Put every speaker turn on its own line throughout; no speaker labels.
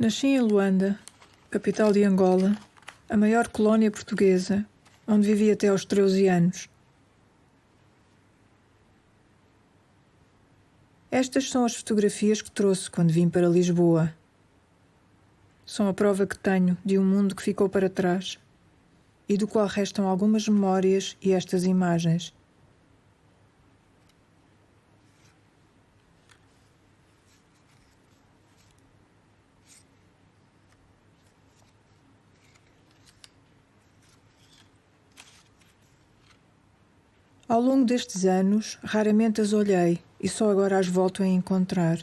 Nasci em Luanda, capital de Angola, a maior colónia portuguesa, onde vivi até aos 13 anos. Estas são as fotografias que trouxe quando vim para Lisboa. São a prova que tenho de um mundo que ficou para trás e do qual restam algumas memórias e estas imagens. Ao longo destes anos, raramente as olhei e só agora as volto a encontrar.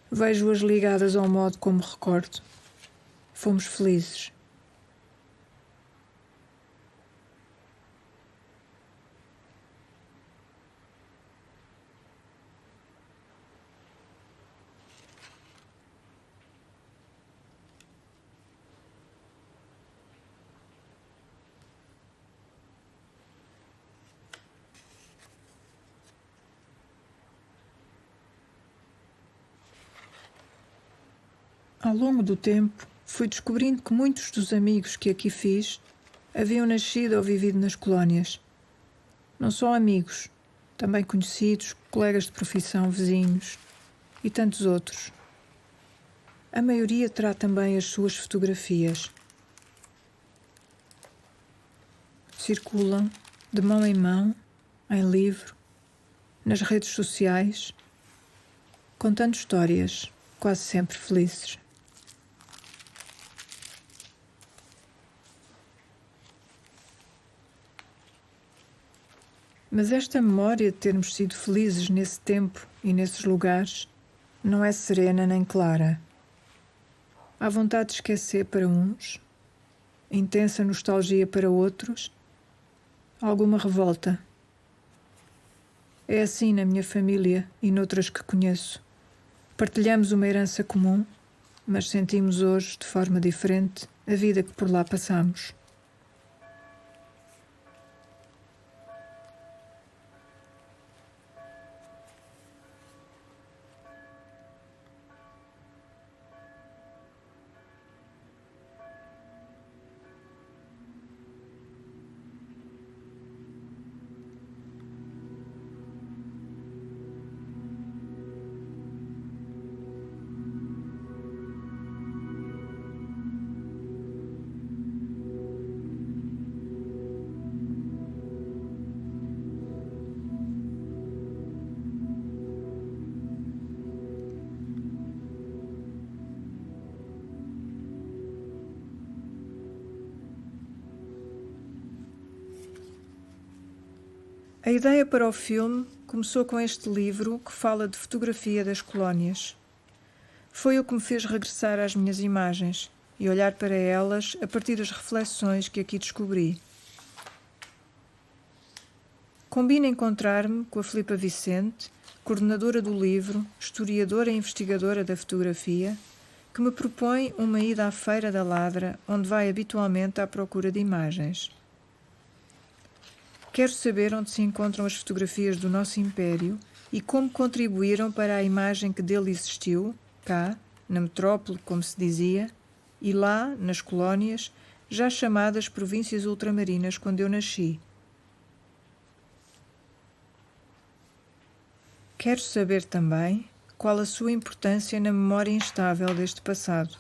Vejo-as ligadas ao modo como recordo. Fomos felizes. Ao longo do tempo, fui descobrindo que muitos dos amigos que aqui fiz haviam nascido ou vivido nas colónias. Não só amigos, também conhecidos, colegas de profissão, vizinhos e tantos outros. A maioria terá também as suas fotografias. Circulam de mão em mão, em livro, nas redes sociais, contando histórias, quase sempre felizes. Mas esta memória de termos sido felizes nesse tempo e nesses lugares não é serena nem clara. Há vontade de esquecer para uns, intensa nostalgia para outros, alguma revolta. É assim na minha família e noutras que conheço. Partilhamos uma herança comum, mas sentimos hoje, de forma diferente, a vida que por lá passamos. A ideia para o filme começou com este livro que fala de fotografia das colónias. Foi o que me fez regressar às minhas imagens e olhar para elas a partir das reflexões que aqui descobri. Combina encontrar-me com a Filipa Vicente, coordenadora do livro, historiadora e investigadora da fotografia, que me propõe uma ida à Feira da Ladra, onde vai habitualmente à procura de imagens. Quero saber onde se encontram as fotografias do nosso império e como contribuíram para a imagem que dele existiu, cá, na metrópole, como se dizia, e lá, nas colónias, já chamadas províncias ultramarinas quando eu nasci. Quero saber também qual a sua importância na memória instável deste passado.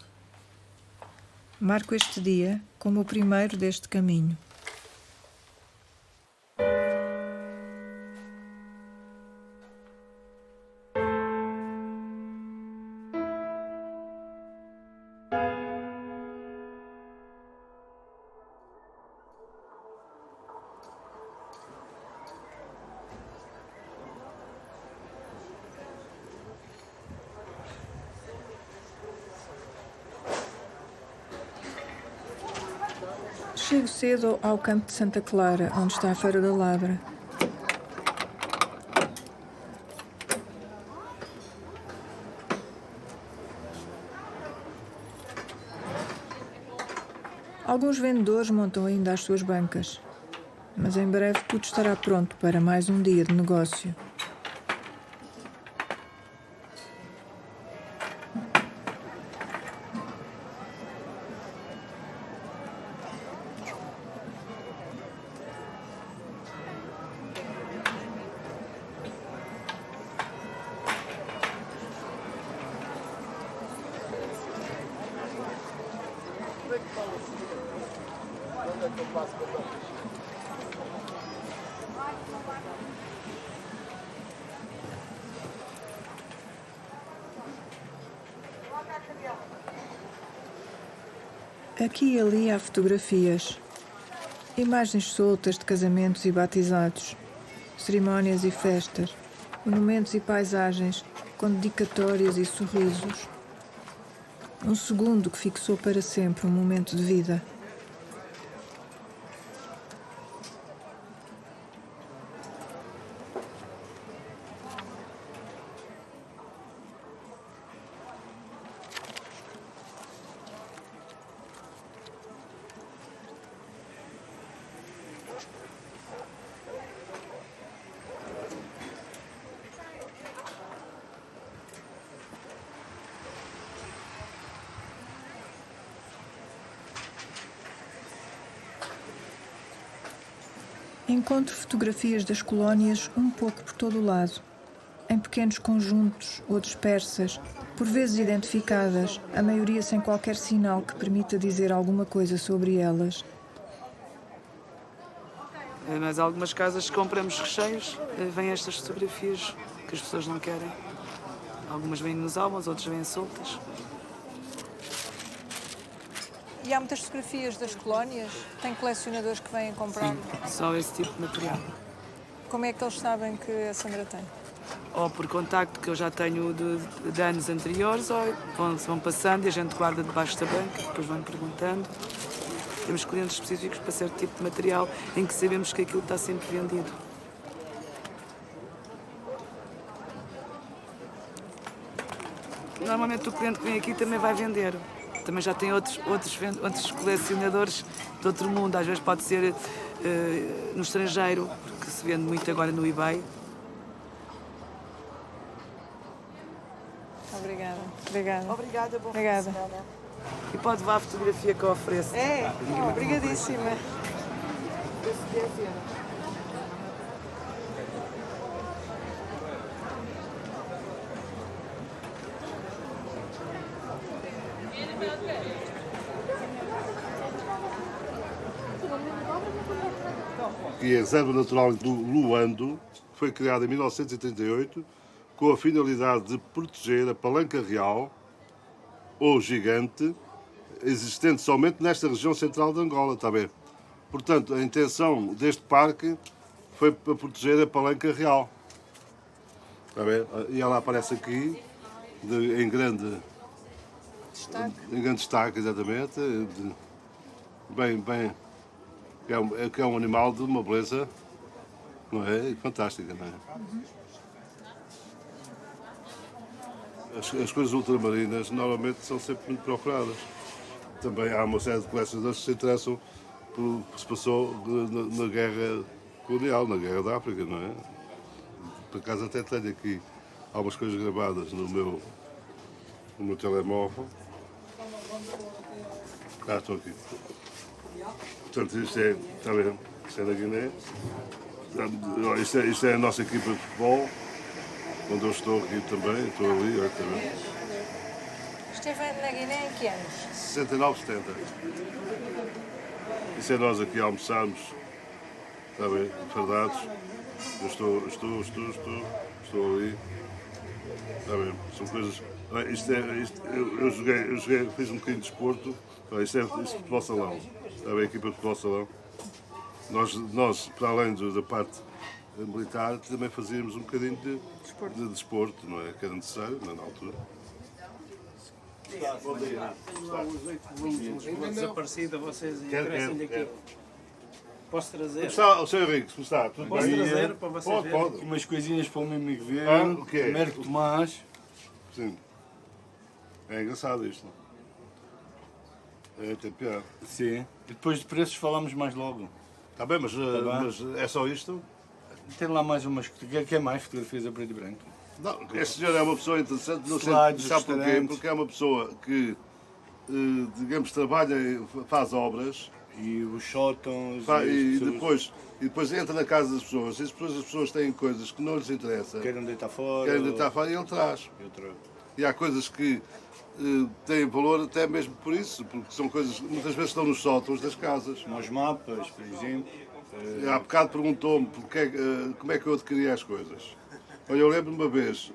Marco este dia como o primeiro deste caminho. Chego cedo ao campo de Santa Clara, onde está a Feira da Ladra. Alguns vendedores montam ainda as suas bancas, mas em breve tudo estará pronto para mais um dia de negócio. Aqui e ali há fotografias, imagens soltas de casamentos e batizados, cerimónias e festas, monumentos e paisagens com dedicatórias e sorrisos. Um segundo que fixou para sempre um momento de vida. Encontro fotografias das colónias um pouco por todo o lado, em pequenos conjuntos ou dispersas, por vezes identificadas, a maioria sem qualquer sinal que permita dizer alguma coisa sobre elas.
Nós, algumas casas, compramos recheios, vêm estas fotografias que as pessoas não querem. Algumas vêm nos álbuns, outras vêm soltas.
E há muitas fotografias das colónias? Tem colecionadores que vêm comprar?
Sim, só esse tipo de material.
Como é que eles sabem que a Sandra tem?
Ou por contacto que eu já tenho de anos anteriores, ou vão passando e a gente guarda debaixo da banca, depois vão perguntando. Temos clientes específicos para certo tipo de material em que sabemos que aquilo está sempre vendido. Normalmente o cliente que vem aqui também vai vender. Também já tem outros colecionadores de outro mundo. Às vezes pode ser no estrangeiro, porque se vende muito agora no eBay.
Obrigada. Obrigada.
Obrigada, boa
Obrigada.
semana. E pode levar a fotografia que eu ofereço.
É? Oh, obrigadíssima.
Que é a Reserva Natural do Luando, foi criada em 1938 com a finalidade de proteger a palanca real, ou gigante, existente somente nesta região central de Angola, está bem? Portanto, a intenção deste parque foi para proteger a palanca real. Está bem? E ela aparece aqui, em grande destaque, exatamente. Bem, que é um animal de uma beleza, não é? Fantástica, não é? As coisas ultramarinas normalmente são sempre muito procuradas. Também há uma série de colecionadores que se interessam pelo que se passou na guerra colonial, na guerra da África, não é? Por acaso até tenho aqui algumas coisas gravadas no meu telemóvel. Estou aqui. Portanto, isto é, está vendo? Isto é da Guiné. Isto é a nossa equipa de futebol, onde eu estou aqui também, estou ali, olha, também.
Esteve na Guiné em que anos?
69, 70. Isso é nós aqui a almoçarmos, está bem, fardados. Eu estou ali. Está bem, são coisas. Eu joguei, fiz um bocadinho de desporto. Isto é futebol salão. Está bem, a equipa de futebol salão. Nós para além da parte militar, também fazíamos um bocadinho de desporto, não é? Que era necessário, na altura.
Desaparecida, vocês
Quero.
aqui. Posso trazer?
Está, o Sr. Henrique, como está? Tudo
Posso
bem?
trazer para vocês verem?
Pode.
Umas coisinhas para o meu amigo ver.
O quê?
Américo Tomás.
Sim. É engraçado isto. Tem piada.
Sim. E depois de preços falamos mais logo.
Está bem, mas é só isto?
Tem lá mais umas. Que é mais fotografias a preto e branco?
Não, este senhor é uma pessoa interessante, não sei,
Slides,
sabe porquê?
restaurantes.
Porque é uma pessoa que, digamos, trabalha, faz obras
E os sótãos.
e
as pessoas
depois entra na casa das pessoas. E as pessoas têm coisas que não lhes interessam,
querem deitar fora.
querem deitar fora e ele traz.
Eu trago.
E há coisas que têm valor até mesmo por isso, porque são coisas que muitas vezes estão nos sótãos das casas.
Como os mapas, por exemplo.
Há bocado perguntou-me como é que eu adquiria as coisas. Olha, eu lembro-me uma vez,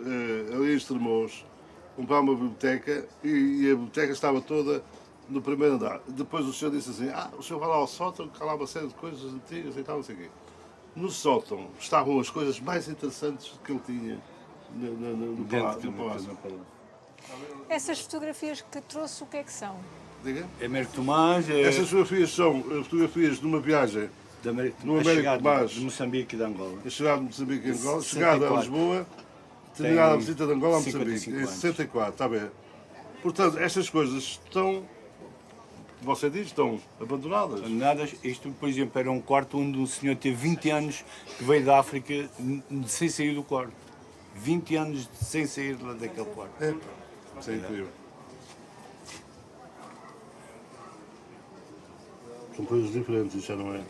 ali em Estremoz, comprar uma biblioteca e a biblioteca estava toda no primeiro andar. Depois o senhor disse assim, o senhor vai lá ao sótão, que há lá uma série de coisas antigas e tal, não sei o quê. No sótão estavam as coisas mais interessantes que ele tinha no palácio.
Essas fotografias que trouxe, o que é que são?
Diga?
É Américo Tomás,
Essas fotografias são fotografias de uma viagem
no
Américo Tomás,
de Moçambique e de Angola.
a chegada de Moçambique em Angola,
64.
chegada a Lisboa, terminada a visita de Angola a Moçambique,
55
em
anos.
64, está bem. Portanto, estas coisas estão, você diz, estão abandonadas.
Nada, isto, por exemplo, era um quarto onde um senhor teve 20 anos que veio da África sem sair do quarto. 20 anos sem sair daquele quarto.
É, isso é incrível. São coisas diferentes, isto já não é.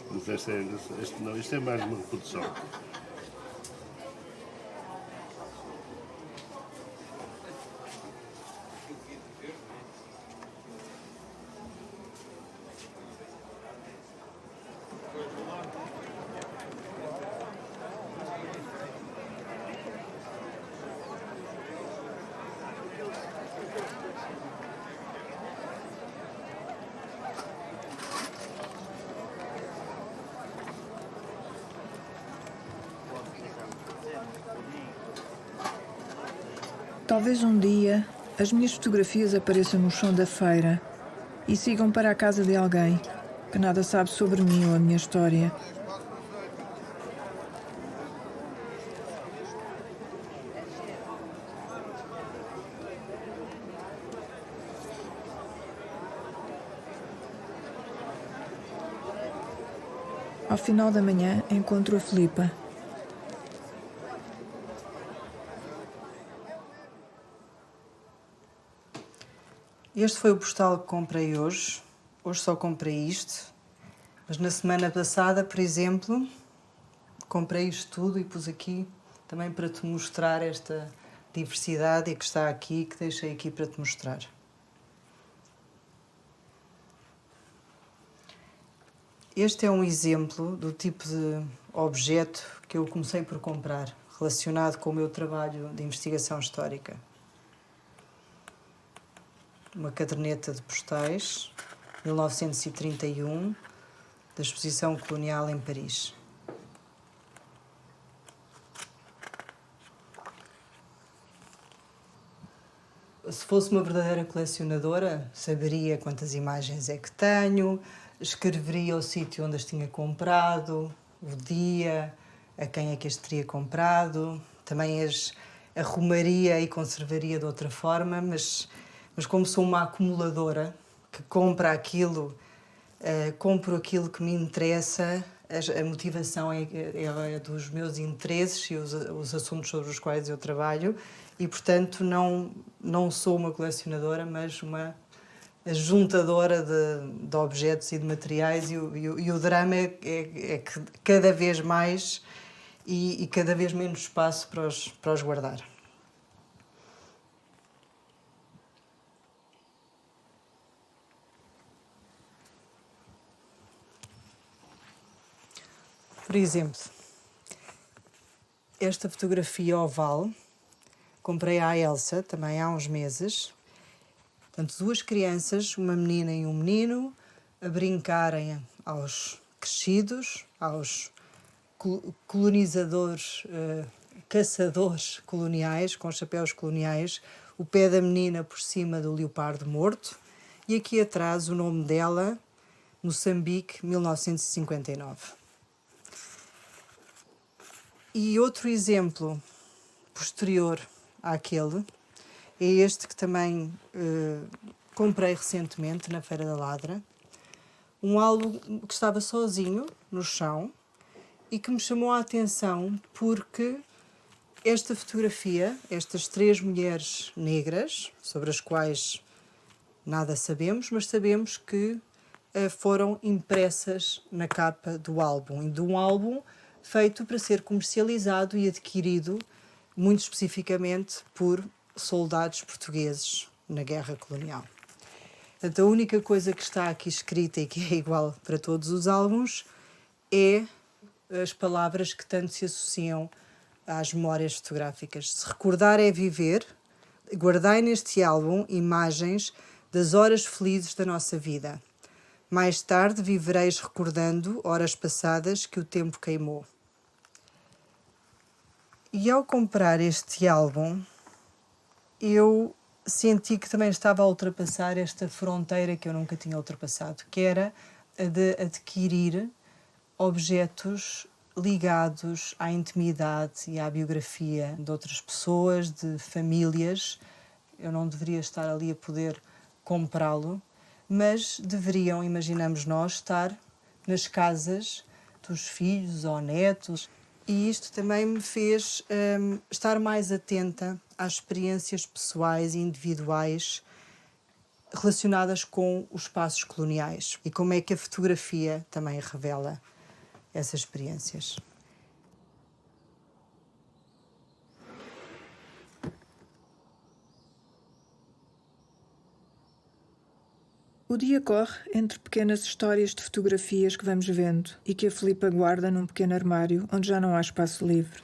Mas isto é mais uma reprodução.
Talvez um dia as minhas fotografias apareçam no chão da feira e sigam para a casa de alguém que nada sabe sobre mim ou a minha história. Ao final da manhã encontro a Filipa.
Este foi o postal que comprei hoje. Hoje só comprei isto. Mas na semana passada, por exemplo, comprei isto tudo e pus aqui também para te mostrar esta diversidade que está aqui, que deixei aqui para te mostrar. Este é um exemplo do tipo de objeto que eu comecei por comprar, relacionado com o meu trabalho de investigação histórica. Uma caderneta de postais, 1931, da Exposição Colonial em Paris. Se fosse uma verdadeira colecionadora, saberia quantas imagens é que tenho, escreveria o sítio onde as tinha comprado, o dia, a quem é que as teria comprado, também as arrumaria e conservaria de outra forma, mas como sou uma acumuladora que compra aquilo, compro aquilo que me interessa, a motivação é dos meus interesses e os assuntos sobre os quais eu trabalho e, portanto, não sou uma colecionadora, mas uma juntadora de objetos e de materiais e o drama é que cada vez mais e cada vez menos espaço para os guardar. Por exemplo, esta fotografia oval comprei à Elsa também há uns meses. Portanto, duas crianças, uma menina e um menino, a brincarem aos crescidos, aos colonizadores, caçadores coloniais, com chapéus coloniais, o pé da menina por cima do leopardo morto e aqui atrás o nome dela, Moçambique, 1959. E outro exemplo posterior àquele é este que também comprei recentemente na Feira da Ladra. Um álbum que estava sozinho no chão e que me chamou a atenção porque esta fotografia, estas três mulheres negras, sobre as quais nada sabemos, mas sabemos que foram impressas na capa do álbum, e de um álbum feito para ser comercializado e adquirido muito especificamente por soldados portugueses na guerra colonial. Portanto, a única coisa que está aqui escrita e que é igual para todos os álbuns é as palavras que tanto se associam às memórias fotográficas. Se recordar é viver, guardai neste álbum imagens das horas felizes da nossa vida. Mais tarde vivereis recordando horas passadas que o tempo queimou. E ao comprar este álbum, eu senti que também estava a ultrapassar esta fronteira que eu nunca tinha ultrapassado, que era a de adquirir objetos ligados à intimidade e à biografia de outras pessoas, de famílias. Eu não deveria estar ali a poder comprá-lo, mas deveriam, imaginamos nós, estar nas casas dos filhos ou netos. E isto também me fez estar mais atenta às experiências pessoais e individuais relacionadas com os espaços coloniais e como é que a fotografia também revela essas experiências.
O dia corre entre pequenas histórias de fotografias que vamos vendo e que a Filipa guarda num pequeno armário onde já não há espaço livre.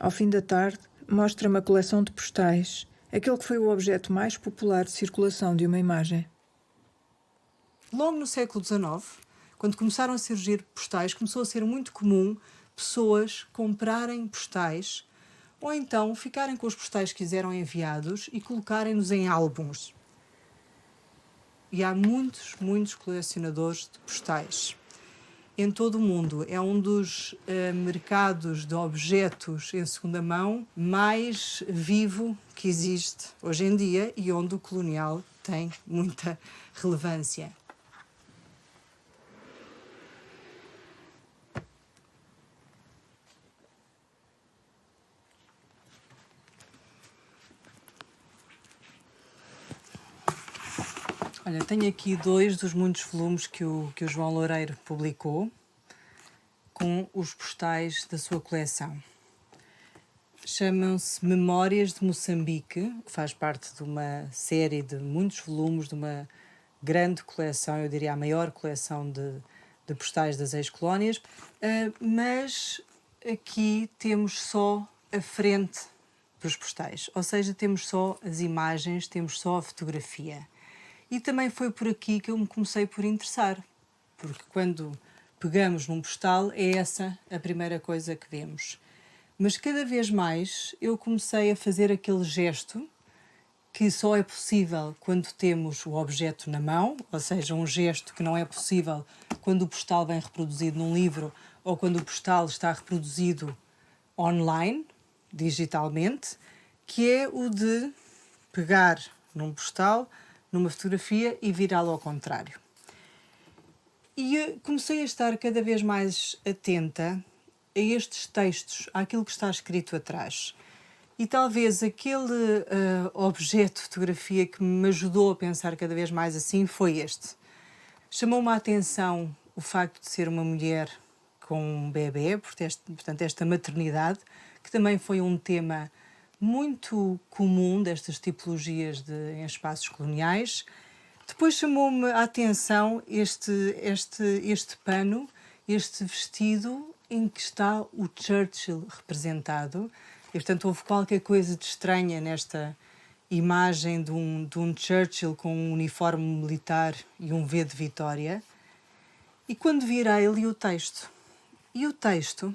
Ao fim da tarde, mostra-me a coleção de postais, aquele que foi o objeto mais popular de circulação de uma imagem.
Logo no século XIX, quando começaram a surgir postais, começou a ser muito comum pessoas comprarem postais ou então ficarem com os postais que lhes eram enviados e colocarem-nos em álbuns. E há muitos colecionadores de postais em todo o mundo. É um dos mercados de objetos em segunda mão mais vivo que existe hoje em dia e onde o colonial tem muita relevância. Olha, tenho aqui 2 dos muitos volumes que o João Loureiro publicou com os postais da sua coleção. Chamam-se Memórias de Moçambique, que faz parte de uma série de muitos volumes, de uma grande coleção, eu diria a maior coleção de postais das ex-colónias, mas aqui temos só a frente dos postais, ou seja, temos só as imagens, temos só a fotografia. E também foi por aqui que eu me comecei por interessar, porque quando pegamos num postal é essa a primeira coisa que vemos. Mas cada vez mais eu comecei a fazer aquele gesto que só é possível quando temos o objeto na mão, ou seja, um gesto que não é possível quando o postal vem reproduzido num livro ou quando o postal está reproduzido online, digitalmente, que é o de pegar num postal, numa fotografia e virá-lo ao contrário. E comecei a estar cada vez mais atenta a estes textos, àquilo que está escrito atrás. E talvez aquele objeto de fotografia que me ajudou a pensar cada vez mais assim foi este. Chamou-me a atenção o facto de ser uma mulher com um bebê, portanto esta maternidade, que também foi um tema muito comum destas tipologias em espaços coloniais. Depois chamou-me a atenção este pano, este vestido em que está o Churchill representado. E, portanto, houve qualquer coisa de estranha nesta imagem de um Churchill com um uniforme militar e um V de Vitória. E quando virei, li o texto. E o texto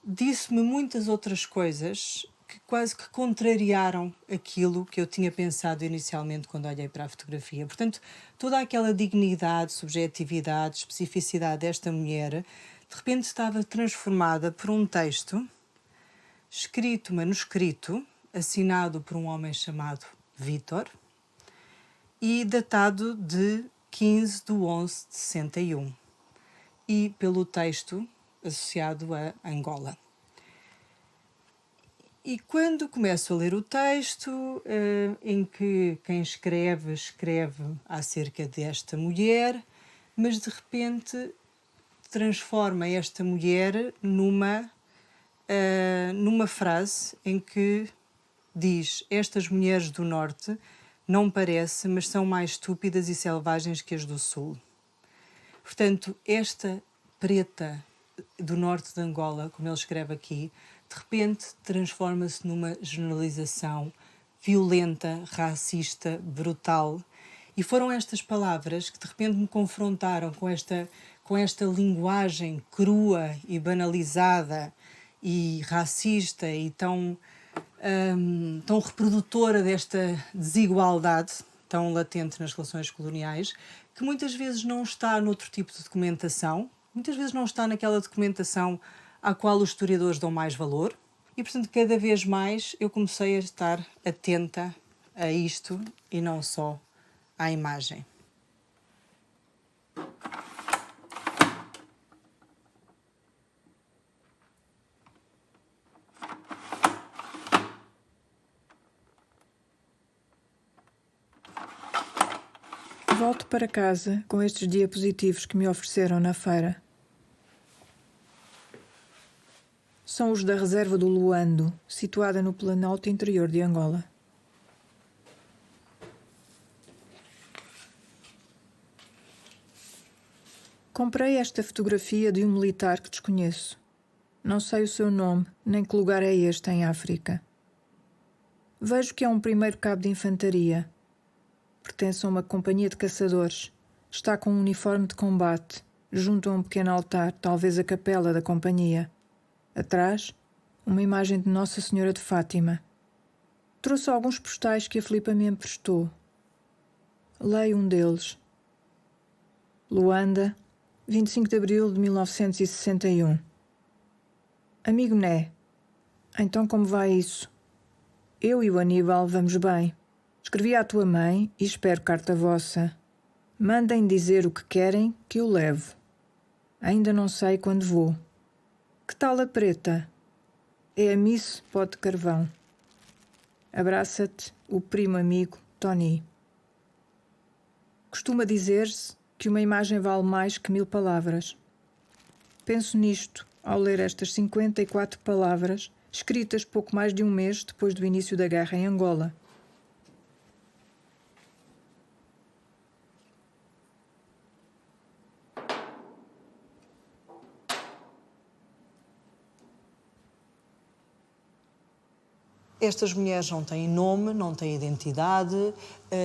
disse-me muitas outras coisas que quase que contrariaram aquilo que eu tinha pensado inicialmente quando olhei para a fotografia. Portanto, toda aquela dignidade, subjetividade, especificidade desta mulher, de repente estava transformada por um texto escrito, manuscrito, assinado por um homem chamado Vítor e datado de 15/11/61 e pelo texto associado a Angola. E quando começo a ler o texto, em que quem escreve acerca desta mulher, mas de repente transforma esta mulher numa numa frase em que diz: estas mulheres do norte não parece, mas são mais estúpidas e selvagens que as do sul. Portanto, esta preta do norte de Angola, como ele escreve aqui, de repente transforma-se numa generalização violenta, racista, brutal. E foram estas palavras que de repente me confrontaram com esta linguagem crua e banalizada e racista e tão reprodutora desta desigualdade tão latente nas relações coloniais, que muitas vezes não está noutro tipo de documentação, muitas vezes não está naquela documentação à qual os historiadores dão mais valor. E, portanto, cada vez mais eu comecei a estar atenta a isto e não só à imagem.
Volto para casa com estes diapositivos que me ofereceram na feira. São os da reserva do Luando, situada no Planalto interior de Angola. Comprei esta fotografia de um militar que desconheço. Não sei o seu nome, nem que lugar é este em África. Vejo que é um primeiro cabo de infantaria. Pertence a uma companhia de caçadores. Está com um uniforme de combate, junto a um pequeno altar, talvez a capela da companhia. Atrás, uma imagem de Nossa Senhora de Fátima. Trouxe alguns postais que a Filipa me emprestou. Leio um deles. Luanda, 25 de abril de 1961. Amigo Né, então como vai isso? Eu e o Aníbal vamos bem. Escrevi à tua mãe e espero carta vossa. Mandem dizer o que querem que eu levo. Ainda não sei quando vou. Que tal a preta? É a Miss Pó de Carvão. Abraça-te, o primo amigo Tony. Costuma dizer-se que uma imagem vale mais que 1000 palavras. Penso nisto ao ler estas 54 palavras, escritas pouco mais de um mês depois do início da guerra em Angola.
Estas mulheres não têm nome, não têm identidade,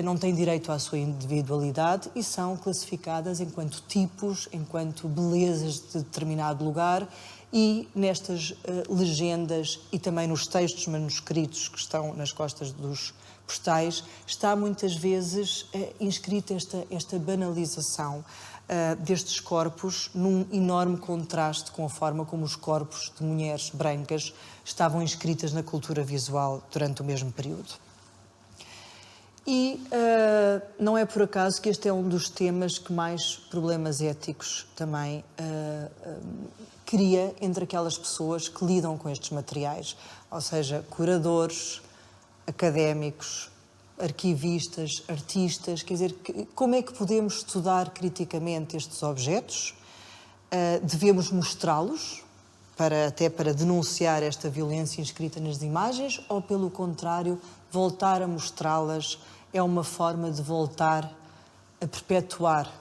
não têm direito à sua individualidade e são classificadas enquanto tipos, enquanto belezas de determinado lugar, e nestas legendas e também nos textos manuscritos que estão nas costas dos postais está muitas vezes inscrita esta banalização destes corpos num enorme contraste com a forma como os corpos de mulheres brancas estavam inscritas na cultura visual durante o mesmo período. E não é por acaso que este é um dos temas que mais problemas éticos também cria entre aquelas pessoas que lidam com estes materiais, ou seja, curadores, académicos, arquivistas, artistas, quer dizer, como é que podemos estudar criticamente estes objetos? Devemos mostrá-los, até para denunciar esta violência inscrita nas imagens, ou, pelo contrário, voltar a mostrá-las é uma forma de voltar a perpetuar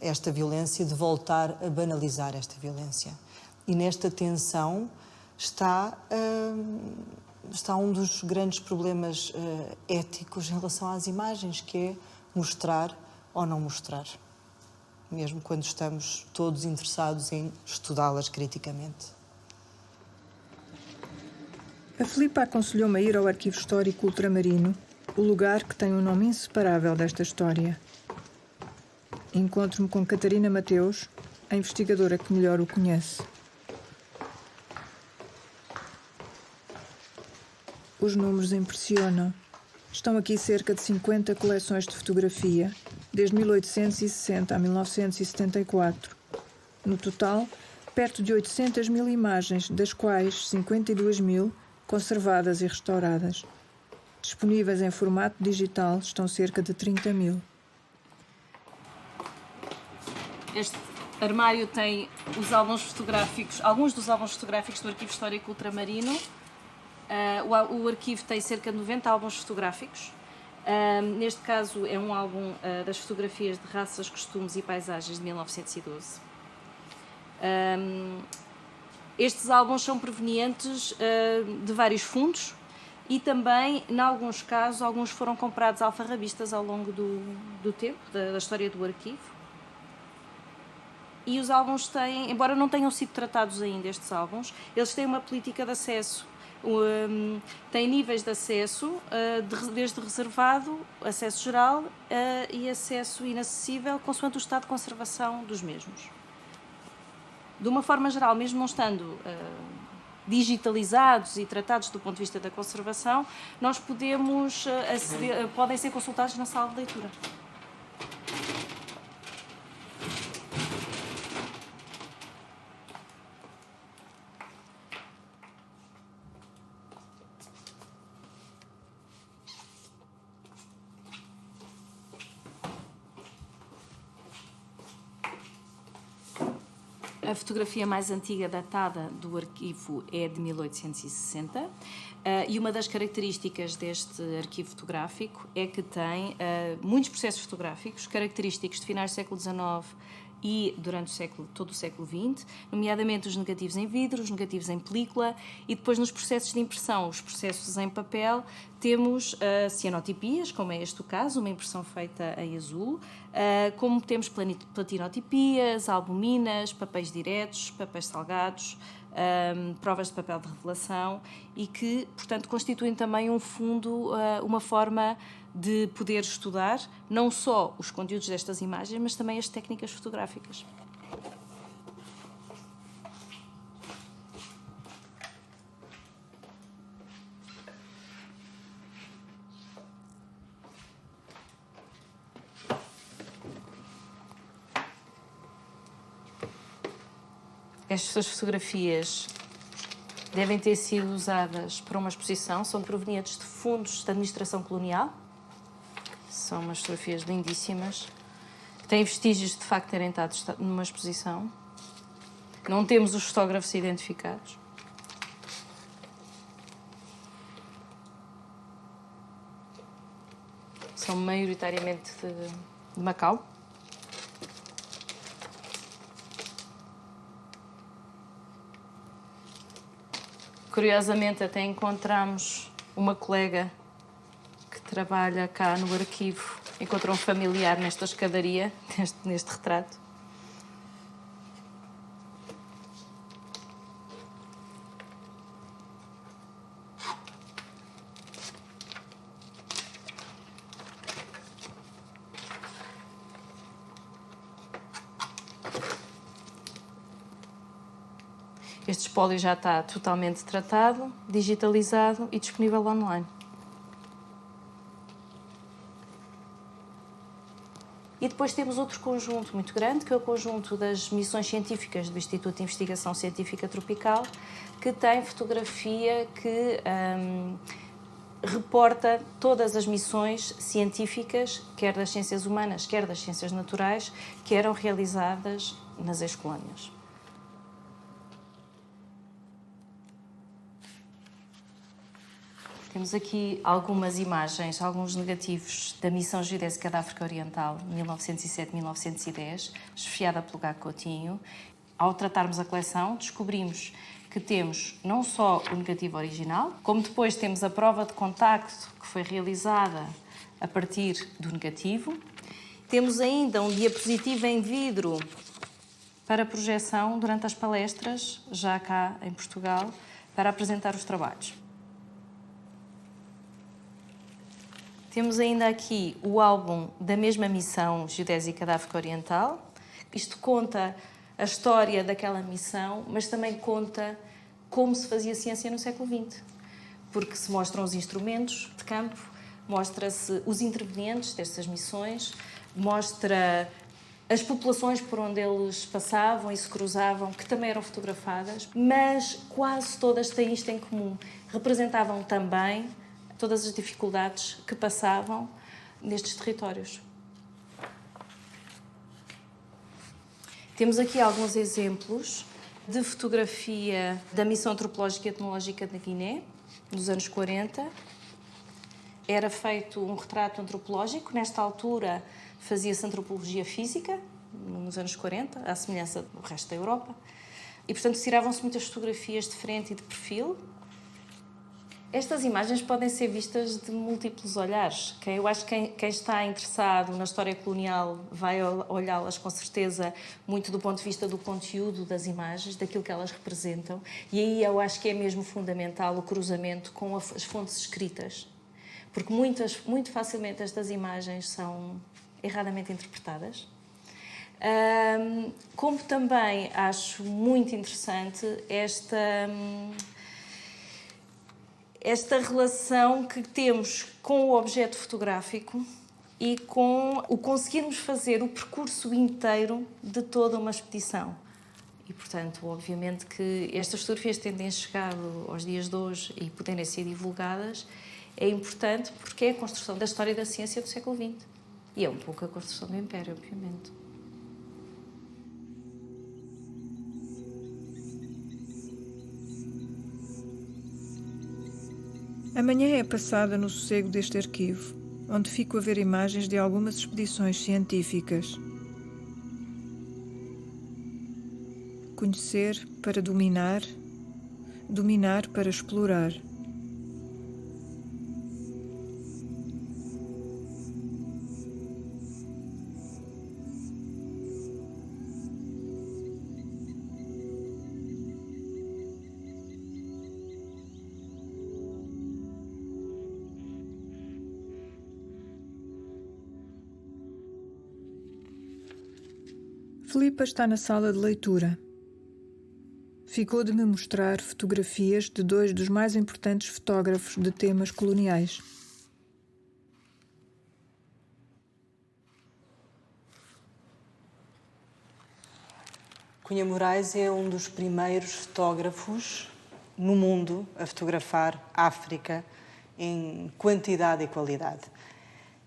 esta violência, de voltar a banalizar esta violência. E nesta tensão está um dos grandes problemas éticos em relação às imagens, que é mostrar ou não mostrar, mesmo quando estamos todos interessados em estudá-las criticamente.
A Filipa aconselhou-me a ir ao Arquivo Histórico Ultramarino, o lugar que tem um nome inseparável desta história. Encontro-me com Catarina Mateus, a investigadora que melhor o conhece. Os números impressionam. Estão aqui cerca de 50 coleções de fotografia, desde 1860 a 1974. No total, perto de 800 mil imagens, das quais 52 mil conservadas e restauradas. Disponíveis em formato digital estão cerca de 30 mil.
armário tem os álbuns fotográficos, alguns dos álbuns fotográficos do Arquivo Histórico Ultramarino. O arquivo tem cerca de 90 álbuns fotográficos. Neste caso é um álbum das fotografias de raças, costumes e paisagens de 1912. Estes álbuns são provenientes de vários fundos e também, em alguns casos, alguns foram comprados alfarrabistas ao longo do tempo, da história do arquivo. E os álbuns têm, embora não tenham sido tratados ainda, estes álbuns, eles têm uma política de acesso. Têm níveis de acesso, desde reservado, acesso geral e acesso inacessível, consoante o estado de conservação dos mesmos. De uma forma geral, mesmo não estando digitalizados e tratados do ponto de vista da conservação, nós podemos aceder, podem ser consultados na sala de leitura. A fotografia mais antiga datada do arquivo é de 1860 e uma das características deste arquivo fotográfico é que tem muitos processos fotográficos característicos de finais do século XIX e durante todo o século XX, nomeadamente os negativos em vidro, os negativos em película e depois nos processos de impressão, os processos em papel, temos cianotipias, como é este o caso, uma impressão feita em azul, como temos platinotipias, albuminas, papéis diretos, papéis salgados, provas de papel de revelação e que, portanto, constituem também um fundo, uma forma de poder estudar não só os conteúdos destas imagens, mas também as técnicas fotográficas. Estas fotografias devem ter sido usadas para uma exposição, são provenientes de fundos da administração colonial. São umas fotografias lindíssimas, que têm vestígios de facto terem estado numa exposição. Não temos os fotógrafos identificados. São maioritariamente de Macau. Curiosamente, até encontramos uma colega que trabalha cá no arquivo, encontrou um familiar nesta escadaria, neste retrato. Este espólio já está totalmente tratado, digitalizado e disponível online. E depois temos outro conjunto muito grande, que é o conjunto das missões científicas do Instituto de Investigação Científica Tropical, que tem fotografia que reporta todas as missões científicas, quer das ciências humanas, quer das ciências naturais, que eram realizadas nas ex-colónias. Temos aqui algumas imagens, alguns negativos da Missão Geodésica da África Oriental, 1907-1910, esfiada pelo Gago Coutinho. Ao tratarmos a coleção, descobrimos que temos não só o negativo original, como depois temos a prova de contacto que foi realizada a partir do negativo. Temos ainda um diapositivo em vidro para projeção durante as palestras, já cá em Portugal, para apresentar os trabalhos. Temos ainda aqui o álbum da mesma missão geodésica da África Oriental. Isto conta a história daquela missão, mas também conta como se fazia ciência no século XX. Porque se mostram os instrumentos de campo, mostra-se os intervenientes destas missões, mostra as populações por onde eles passavam e se cruzavam, que também eram fotografadas, mas quase todas têm isto em comum. Representavam também todas as dificuldades que passavam nestes territórios. Temos aqui alguns exemplos de fotografia da Missão Antropológica e Etnológica da Guiné, dos anos 40. Era feito um retrato antropológico. Nesta altura fazia-se antropologia física, nos anos 40, à semelhança do resto da Europa. E, portanto, tiravam-se muitas fotografias de frente e de perfil. Estas imagens podem ser vistas de múltiplos olhares. Eu acho que quem está interessado na história colonial vai olhá-las com certeza muito do ponto de vista do conteúdo das imagens, daquilo que elas representam. E aí eu acho que é mesmo fundamental o cruzamento com as fontes escritas. Porque muito facilmente estas imagens são erradamente interpretadas. Como também acho muito interessante esta relação que temos com o objeto fotográfico e com o conseguirmos fazer o percurso inteiro de toda uma expedição. E, portanto, obviamente que estas fotografias tendem a chegar aos dias de hoje e poderem ser divulgadas, é importante porque é a construção da história da ciência do século XX. E é um pouco a construção do Império, obviamente.
A manhã é passada no sossego deste arquivo, onde fico a ver imagens de algumas expedições científicas. Conhecer para dominar, dominar para explorar. Filipa está na sala de leitura. Ficou de me mostrar fotografias de dois dos mais importantes fotógrafos de temas coloniais.
Cunha Moraes é um dos primeiros fotógrafos no mundo a fotografar África em quantidade e qualidade.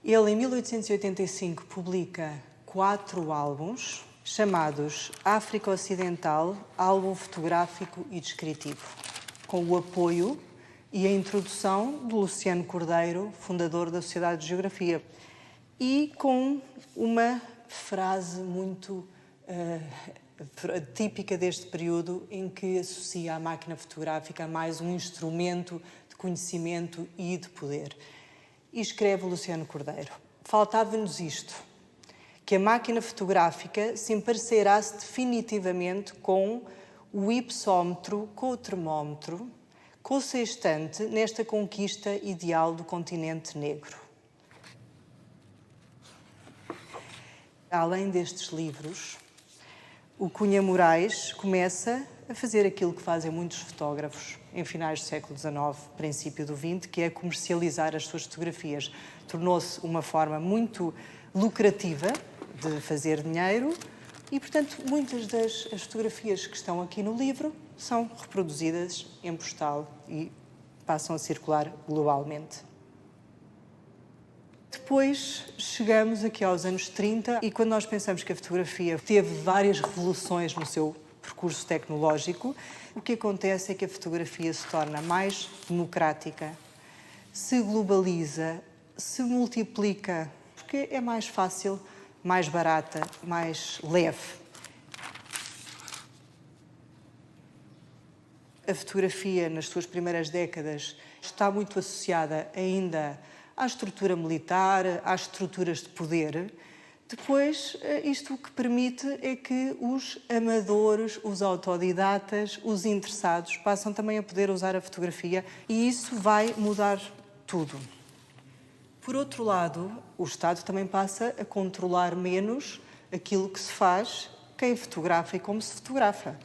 Ele, em 1885, publica 4 álbuns chamados África Ocidental, Álbum Fotográfico e Descritivo, com o apoio e a introdução de Luciano Cordeiro, fundador da Sociedade de Geografia, e com uma frase muito típica deste período, em que associa a máquina fotográfica a mais um instrumento de conhecimento e de poder. E escreve Luciano Cordeiro: faltava-nos isto, que a máquina fotográfica se emparecerasse definitivamente com o ipsómetro, com o termómetro, com o sextante nesta conquista ideal do continente negro. Além destes livros, o Cunha Moraes começa a fazer aquilo que fazem muitos fotógrafos em finais do século XIX, princípio do XX, que é comercializar as suas fotografias. Tornou-se uma forma muito lucrativa de fazer dinheiro e, portanto, muitas das fotografias que estão aqui no livro são reproduzidas em postal e passam a circular globalmente. Depois chegamos aqui aos anos 30 e quando nós pensamos que a fotografia teve várias revoluções no seu percurso tecnológico, o que acontece é que a fotografia se torna mais democrática, se globaliza, se multiplica, porque é mais fácil, mais barata, mais leve. A fotografia, nas suas primeiras décadas, está muito associada ainda à estrutura militar, às estruturas de poder. Depois, isto o que permite é que os amadores, os autodidatas, os interessados passam também a poder usar a fotografia e isso vai mudar tudo. Por outro lado, o Estado também passa a controlar menos aquilo que se faz, quem fotografa e como se fotografa.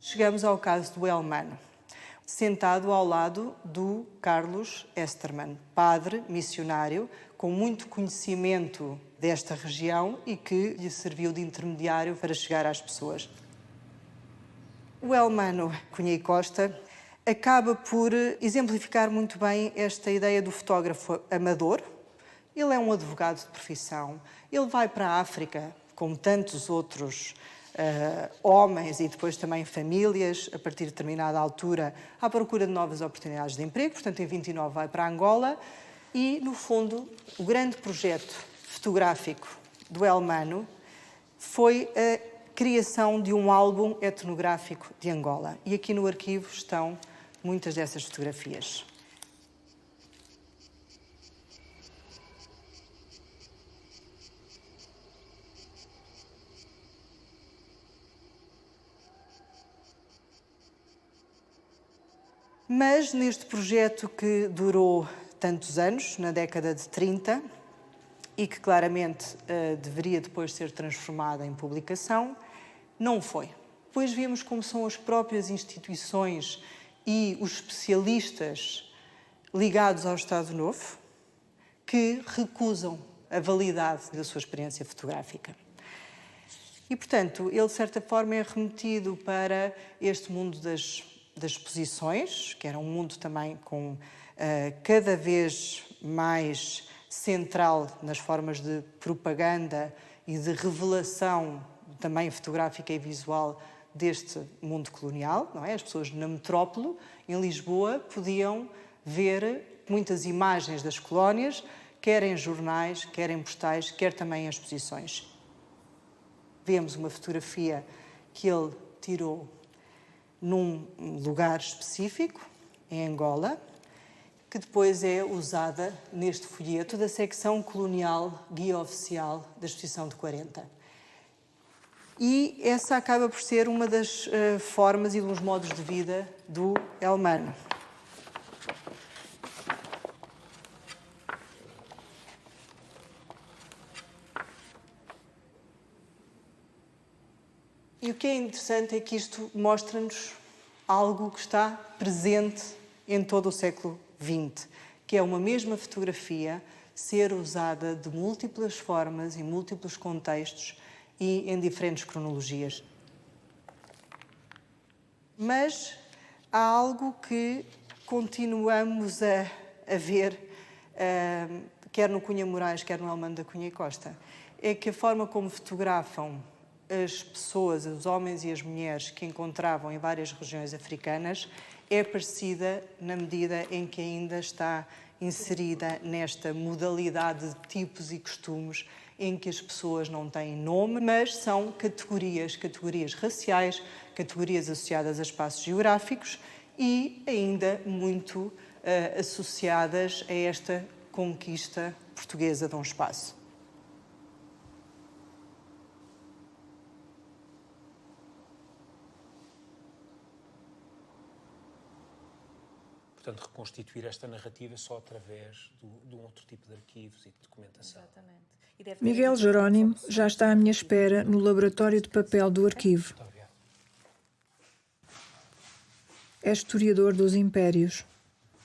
Chegamos ao caso do Elmano, sentado ao lado do Carlos Esterman, padre missionário com muito conhecimento desta região e que lhe serviu de intermediário para chegar às pessoas. O Elmano Cunha e Costa acaba por exemplificar muito bem esta ideia do fotógrafo amador. Ele é um advogado de profissão, ele vai para a África, como tantos outros homens e depois também famílias, a partir de determinada altura, à procura de novas oportunidades de emprego. Portanto, em 29 vai para Angola e, no fundo, o grande projeto fotográfico do Elmano foi a criação de um álbum etnográfico de Angola. E aqui no arquivo estão muitas dessas fotografias. Mas neste projeto que durou tantos anos, na década de 30, e que claramente deveria depois ser transformada em publicação, não foi. Depois vimos como são as próprias instituições e os especialistas ligados ao Estado Novo que recusam a validade da sua experiência fotográfica. E, portanto, ele, de certa forma, é remetido para este mundo das exposições, que era um mundo também com cada vez mais central nas formas de propaganda e de revelação também fotográfica e visual deste mundo colonial, não é? As pessoas na metrópole, em Lisboa, podiam ver muitas imagens das colónias, quer em jornais, quer em postais, quer também em exposições. Vemos uma fotografia que ele tirou num lugar específico, em Angola, que depois é usada neste folheto da secção colonial Guia Oficial da Exposição de 40. E essa acaba por ser uma das formas e dos modos de vida do Elmano. E o que é interessante é que isto mostra-nos algo que está presente em todo o século XX, que é uma mesma fotografia ser usada de múltiplas formas, em múltiplos contextos e em diferentes cronologias. Mas há algo que continuamos a ver, quer no Cunha Moraes, quer no Elmano da Cunha e Costa, é que a forma como fotografam as pessoas, os homens e as mulheres que encontravam em várias regiões africanas é parecida na medida em que ainda está inserida nesta modalidade de tipos e costumes em que as pessoas não têm nome, mas são categorias raciais, categorias associadas a espaços geográficos e ainda muito associadas a esta conquista portuguesa de um espaço.
Portanto, reconstituir esta narrativa só através de um outro tipo de arquivos e de documentação.
Exatamente.
Miguel Jerónimo já está à minha espera no laboratório de papel do arquivo.
Muito obrigado.
É historiador dos impérios.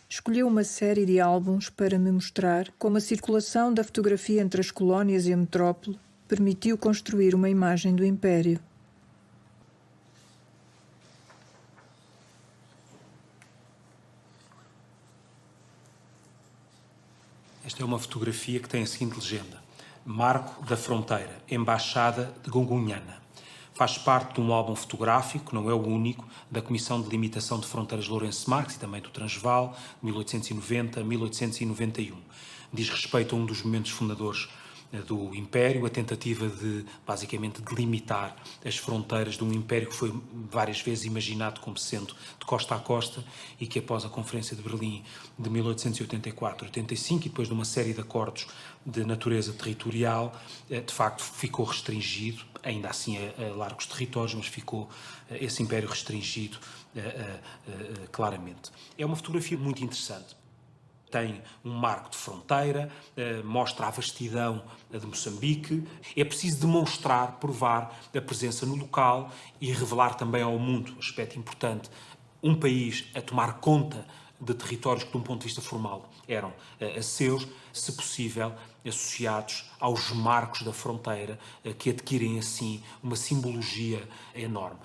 Escolheu uma série de álbuns para me mostrar como a circulação da fotografia entre as colónias e a metrópole permitiu construir uma imagem do império.
Esta é uma fotografia que tem a seguinte legenda: Marco da Fronteira, Embaixada de Gungunhana. Faz parte de um álbum fotográfico, não é o único, da Comissão de Limitação de Fronteiras de Lourenço Marques e também do Transvaal, 1890 a 1891. Diz respeito a um dos momentos fundadores do Império, a tentativa de, basicamente, delimitar as fronteiras de um Império que foi várias vezes imaginado como sendo de costa a costa e que após a Conferência de Berlim de 1884-85 e depois de uma série de acordos de natureza territorial, de facto ficou restringido, ainda assim a largos territórios, mas ficou esse Império restringido claramente. É uma fotografia muito interessante. Tem um marco de fronteira, mostra a vastidão de Moçambique. É preciso demonstrar, provar a presença no local e revelar também ao mundo, aspecto importante, um país a tomar conta de territórios que, de um ponto de vista formal, eram seus, se possível, associados aos marcos da fronteira, que adquirem, assim, uma simbologia enorme.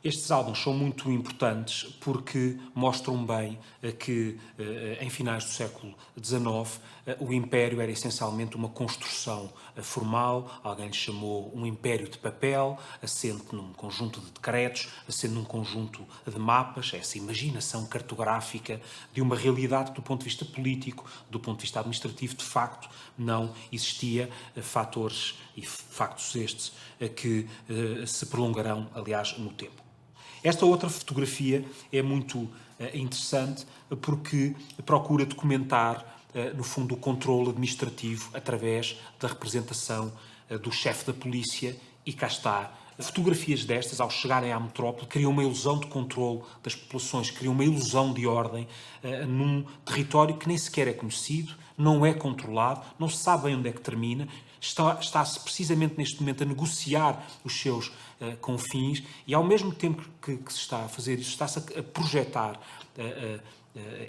Estes álbuns são muito importantes porque mostram bem que, em finais do século XIX, o Império era essencialmente uma construção formal, alguém lhe chamou um império de papel, assente num conjunto de decretos, assente num conjunto de mapas, essa imaginação cartográfica de uma realidade que, do ponto de vista político, do ponto de vista administrativo, de facto, não existia. Fatores e factos estes que se prolongarão, aliás, no tempo. Esta outra fotografia é muito interessante porque procura documentar, no fundo, o controle administrativo através da representação do chefe da polícia, e cá está. Fotografias destas, ao chegarem à metrópole, criam uma ilusão de controle das populações, criam uma ilusão de ordem num território que nem sequer é conhecido, não é controlado, não se sabe bem onde é que termina. Está-se precisamente neste momento a negociar os seus confins, e ao mesmo tempo que se está a fazer isso, está-se a projetar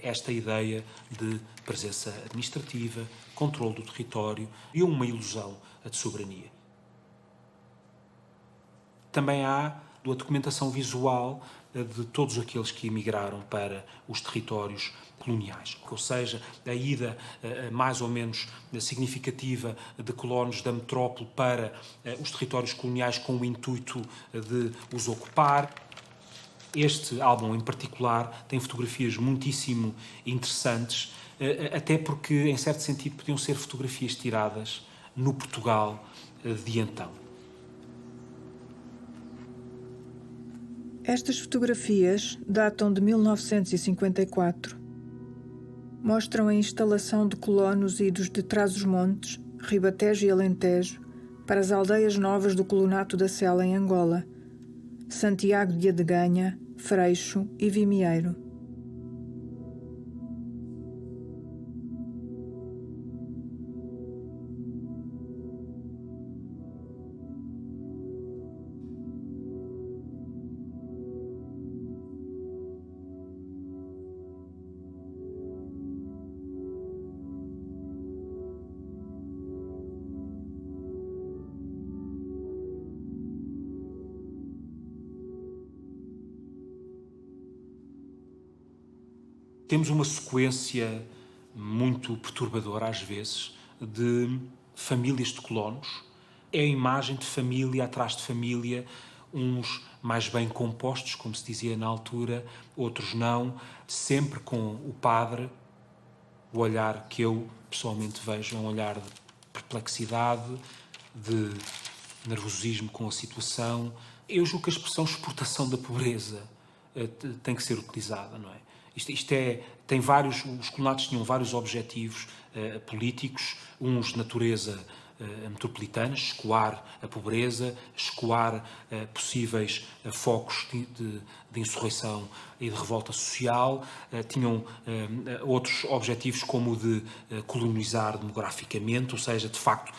esta ideia de presença administrativa, controle do território e uma ilusão de soberania. Também há a documentação visual de todos aqueles que emigraram para os territórios coloniais, ou seja, a ida mais ou menos significativa de colonos da metrópole para os territórios coloniais com o intuito de os ocupar. Este álbum em particular tem fotografias muitíssimo interessantes, até porque, em certo sentido, podiam ser fotografias tiradas no Portugal de então.
Estas fotografias datam de 1954. Mostram a instalação de colonos idos de Trás-os-Montes, Ribatejo e Alentejo, para as aldeias novas do Colonato da Sela, em Angola, Santiago de Adeganha, Freixo e Vimieiro.
Temos uma sequência muito perturbadora, às vezes, de famílias de colonos. É a imagem de família atrás de família, uns mais bem compostos, como se dizia na altura, outros não, sempre com o padre. O olhar que eu pessoalmente vejo é um olhar de perplexidade, de nervosismo com a situação. Eu julgo que a expressão exportação da pobreza tem que ser utilizada, não é? Os colonatos tinham vários objetivos políticos, uns de natureza metropolitana, escoar a pobreza, escoar possíveis focos de insurreição e de revolta social. Tinham outros objetivos, como o de colonizar demograficamente, ou seja, de facto,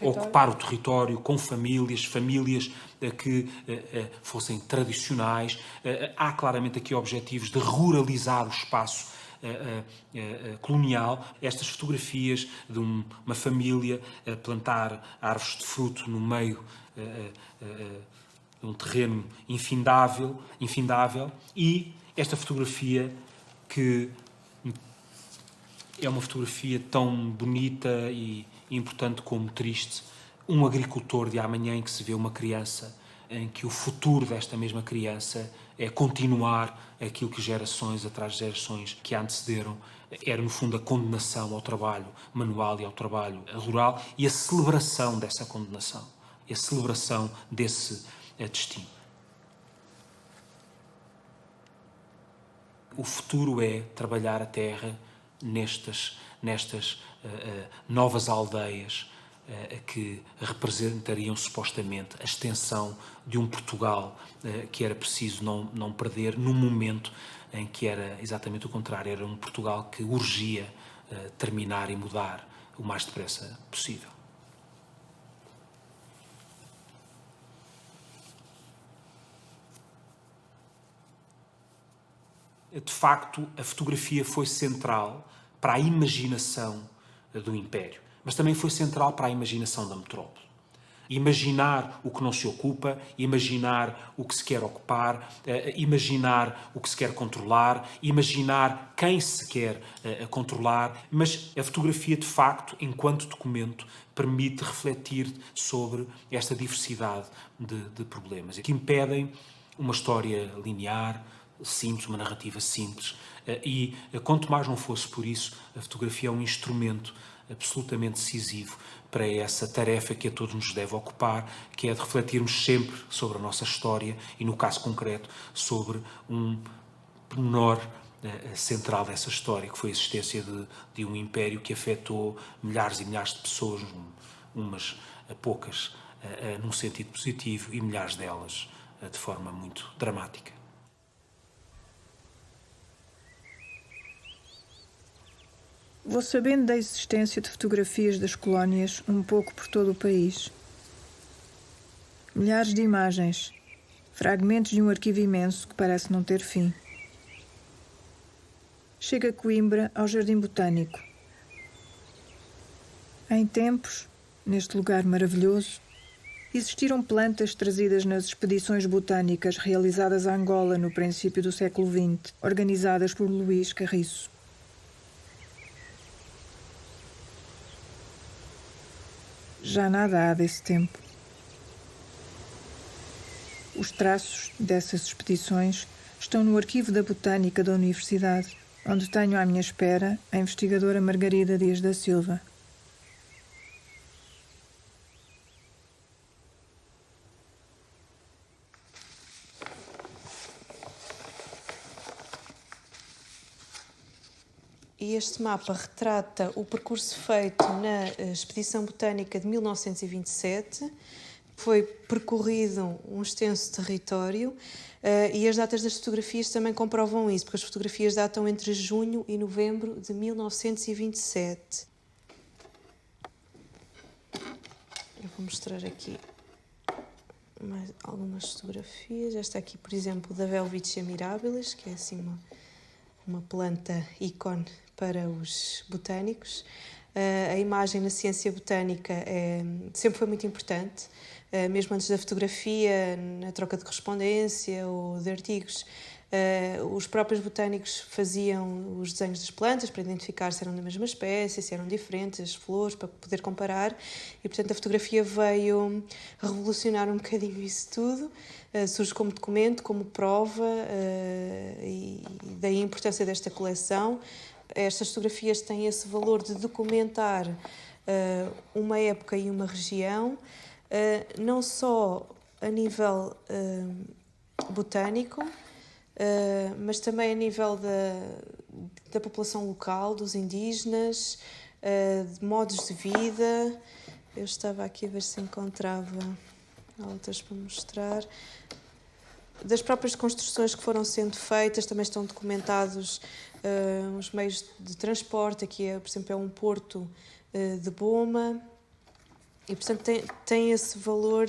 ocupar o território com famílias que fossem tradicionais. Há claramente aqui objetivos de ruralizar o espaço colonial. Estas fotografias de uma família a plantar árvores de fruto no meio de um terreno infindável, e esta fotografia, que é uma fotografia tão bonita e importante como triste, um agricultor de amanhã, em que se vê uma criança, em que o futuro desta mesma criança é continuar aquilo que gerações atrás de gerações que a antecederam. Era, no fundo, a condenação ao trabalho manual e ao trabalho rural, e a celebração dessa condenação, e a celebração desse destino. O futuro é trabalhar a terra nestas novas aldeias que representariam supostamente a extensão de um Portugal que era preciso não perder, num momento em que era exatamente o contrário. Era um Portugal que urgia terminar e mudar o mais depressa possível. De facto, a fotografia foi central para a imaginação do Império, mas também foi central para a imaginação da metrópole. imaginar o que não se ocupa, imaginar o que se quer ocupar, imaginar o que se quer controlar, imaginar quem se quer controlar, mas a fotografia, de facto, enquanto documento, permite refletir sobre esta diversidade de problemas que impedem uma história linear, simples, uma narrativa simples, e quanto mais não fosse por isso, a fotografia é um instrumento absolutamente decisivo para essa tarefa que a todos nos deve ocupar, que é de refletirmos sempre sobre a nossa história e, no caso concreto, sobre um pormenor central dessa história, que foi a existência de um império que afetou milhares e milhares de pessoas, umas poucas num sentido positivo e milhares delas de forma muito dramática.
Vou sabendo da existência de fotografias das colónias um pouco por todo o país. Milhares de imagens, fragmentos de um arquivo imenso que parece não ter fim. Chega a Coimbra ao Jardim Botânico. Em tempos, neste lugar maravilhoso, existiram plantas trazidas nas expedições botânicas realizadas a Angola no princípio do século XX, organizadas por Luís Carriço. Já nada há desse tempo. Os traços dessas expedições estão no arquivo da Botânica da Universidade, onde tenho à minha espera a investigadora Margarida Dias da Silva.
E este mapa retrata o percurso feito na Expedição Botânica de 1927. Foi percorrido um extenso território e as datas das fotografias também comprovam isso, porque as fotografias datam entre junho e novembro de 1927. Eu vou mostrar aqui mais algumas fotografias. Esta aqui, por exemplo, da Welwitschia mirabilis, que é assim uma planta ícone para os botânicos. A imagem na ciência botânica sempre foi muito importante, mesmo antes da fotografia, na troca de correspondência ou de artigos. Os próprios botânicos faziam os desenhos das plantas para identificar se eram da mesma espécie, se eram diferentes, as flores, para poder comparar. E, portanto, a fotografia veio revolucionar um bocadinho isso tudo. Surge como documento, como prova, e daí a importância desta coleção. Estas fotografias têm esse valor de documentar uma época e uma região, não só a nível botânico, mas também a nível da população local, dos indígenas, de modos de vida. Eu estava aqui a ver se encontrava outras para mostrar. Das próprias construções que foram sendo feitas, também estão documentados os meios de transporte. Aqui, por exemplo, é um porto de Boma. E, portanto, tem esse valor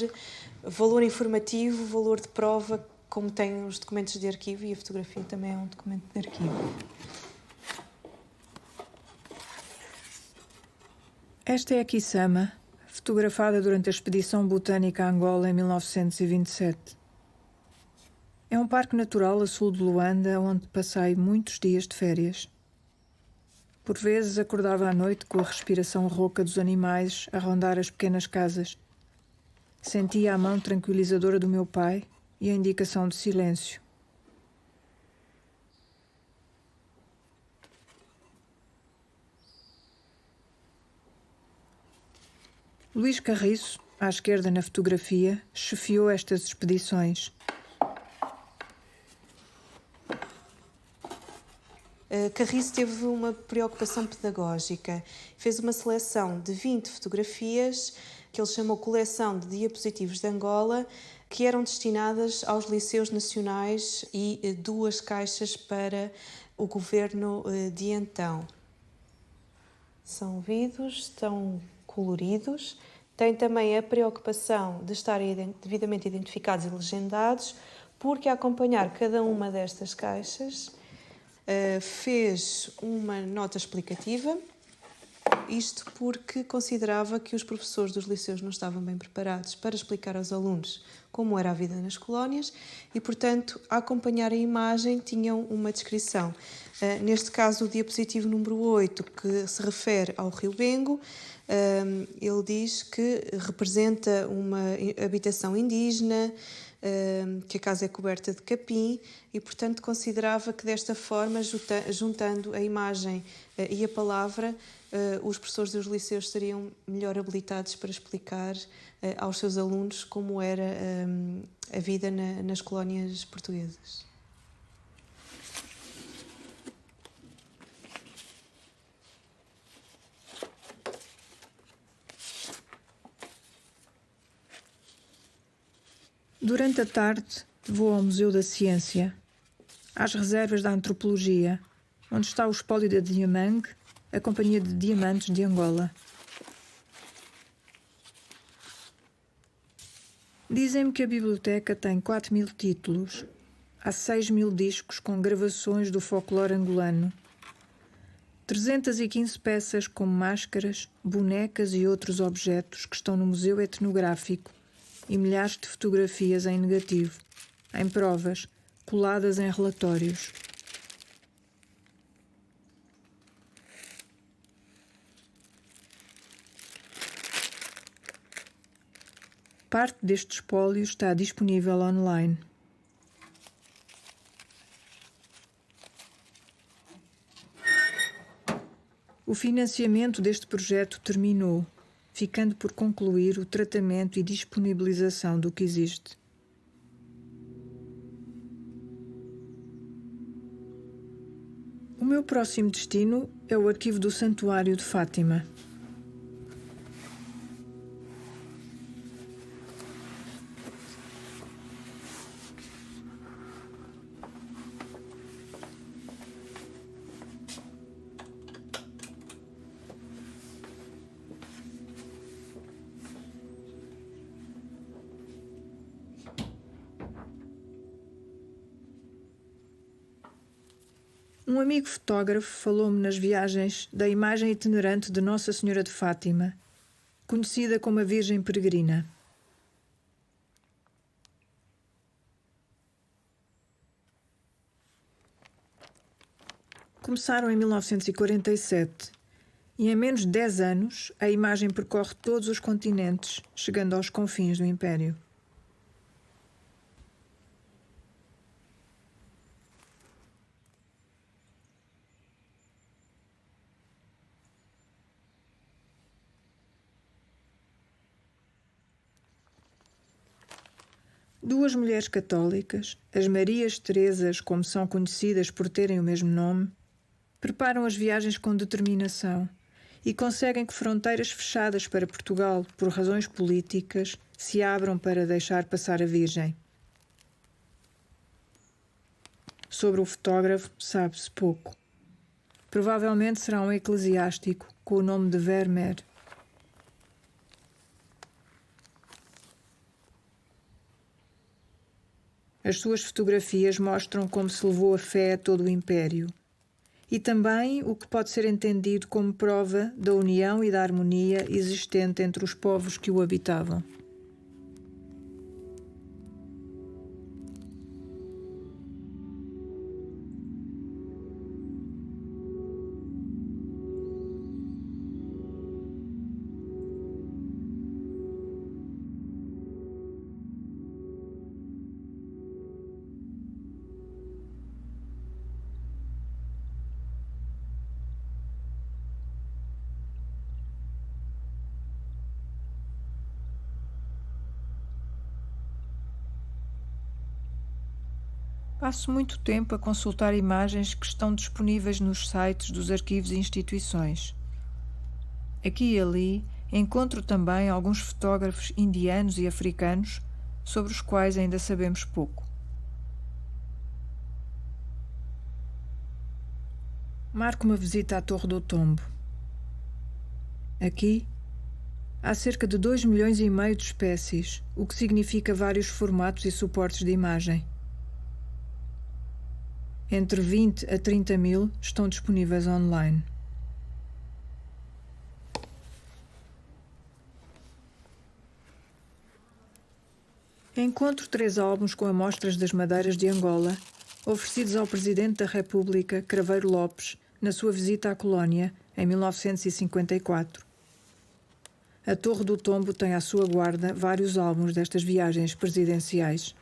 informativo, valor de prova, como tem os documentos de arquivo, e a fotografia também é um documento de arquivo.
Esta é a Kisama, fotografada durante a Expedição Botânica a Angola em 1927. É um parque natural a sul de Luanda, onde passei muitos dias de férias. Por vezes acordava à noite com a respiração rouca dos animais a rondar as pequenas casas. Sentia a mão tranquilizadora do meu pai e a indicação de silêncio. Luís Carriço, à esquerda na fotografia, chefiou estas expedições.
Carriço teve uma preocupação pedagógica. Fez uma seleção de 20 fotografias, que ele chamou Coleção de Diapositivos de Angola, que eram destinadas aos liceus nacionais e 2 caixas para o governo de então. São vídeos, estão coloridos. Tem também a preocupação de estarem devidamente identificados e legendados, porque a acompanhar cada uma destas caixas fez uma nota explicativa Isto porque considerava que os professores dos liceus não estavam bem preparados para explicar aos alunos como era a vida nas colónias e, portanto, a acompanhar a imagem tinham uma descrição. Neste caso, o diapositivo número 8, que se refere ao Rio Bengo, ele diz que representa uma habitação indígena, que a casa é coberta de capim e, portanto, considerava que desta forma, juntando a imagem e a palavra, os professores dos liceus seriam melhor habilitados para explicar aos seus alunos como era a vida nas colónias portuguesas.
Durante a tarde, vou ao Museu da Ciência, às reservas da Antropologia, onde está o espólio da Diamang, a Companhia de Diamantes de Angola. Dizem-me que a biblioteca tem 4.000 títulos, há 6.000 discos com gravações do folclore angolano, 315 peças como máscaras, bonecas e outros objetos que estão no Museu Etnográfico e milhares de fotografias em negativo, em provas, coladas em relatórios. Parte deste espólio está disponível online. O financiamento deste projeto terminou, ficando por concluir o tratamento e disponibilização do que existe. O meu próximo destino é o arquivo do Santuário de Fátima. Um amigo fotógrafo falou-me nas viagens da imagem itinerante de Nossa Senhora de Fátima, conhecida como a Virgem Peregrina. Começaram em 1947 e em menos de 10 anos a imagem percorre todos os continentes, chegando aos confins do Império. Duas mulheres católicas, as Marias Teresas, como são conhecidas por terem o mesmo nome, preparam as viagens com determinação e conseguem que fronteiras fechadas para Portugal por razões políticas se abram para deixar passar a Virgem. Sobre o fotógrafo sabe-se pouco. Provavelmente será um eclesiástico com o nome de Vermeer. As suas fotografias mostram como se levou a fé a todo o Império e também o que pode ser entendido como prova da união e da harmonia existente entre os povos que o habitavam. Passo muito tempo a consultar imagens que estão disponíveis nos sites dos arquivos e instituições. Aqui e ali encontro também alguns fotógrafos indianos e africanos sobre os quais ainda sabemos pouco. Marco uma visita à Torre do Tombo. Aqui há cerca de 2,5 milhões de espécies, o que significa vários formatos e suportes de imagem. Entre 20 a 30 mil estão disponíveis online. Encontro 3 álbuns com amostras das madeiras de Angola, oferecidos ao Presidente da República, Craveiro Lopes, na sua visita à colónia, em 1954. A Torre do Tombo tem à sua guarda vários álbuns destas viagens presidenciais.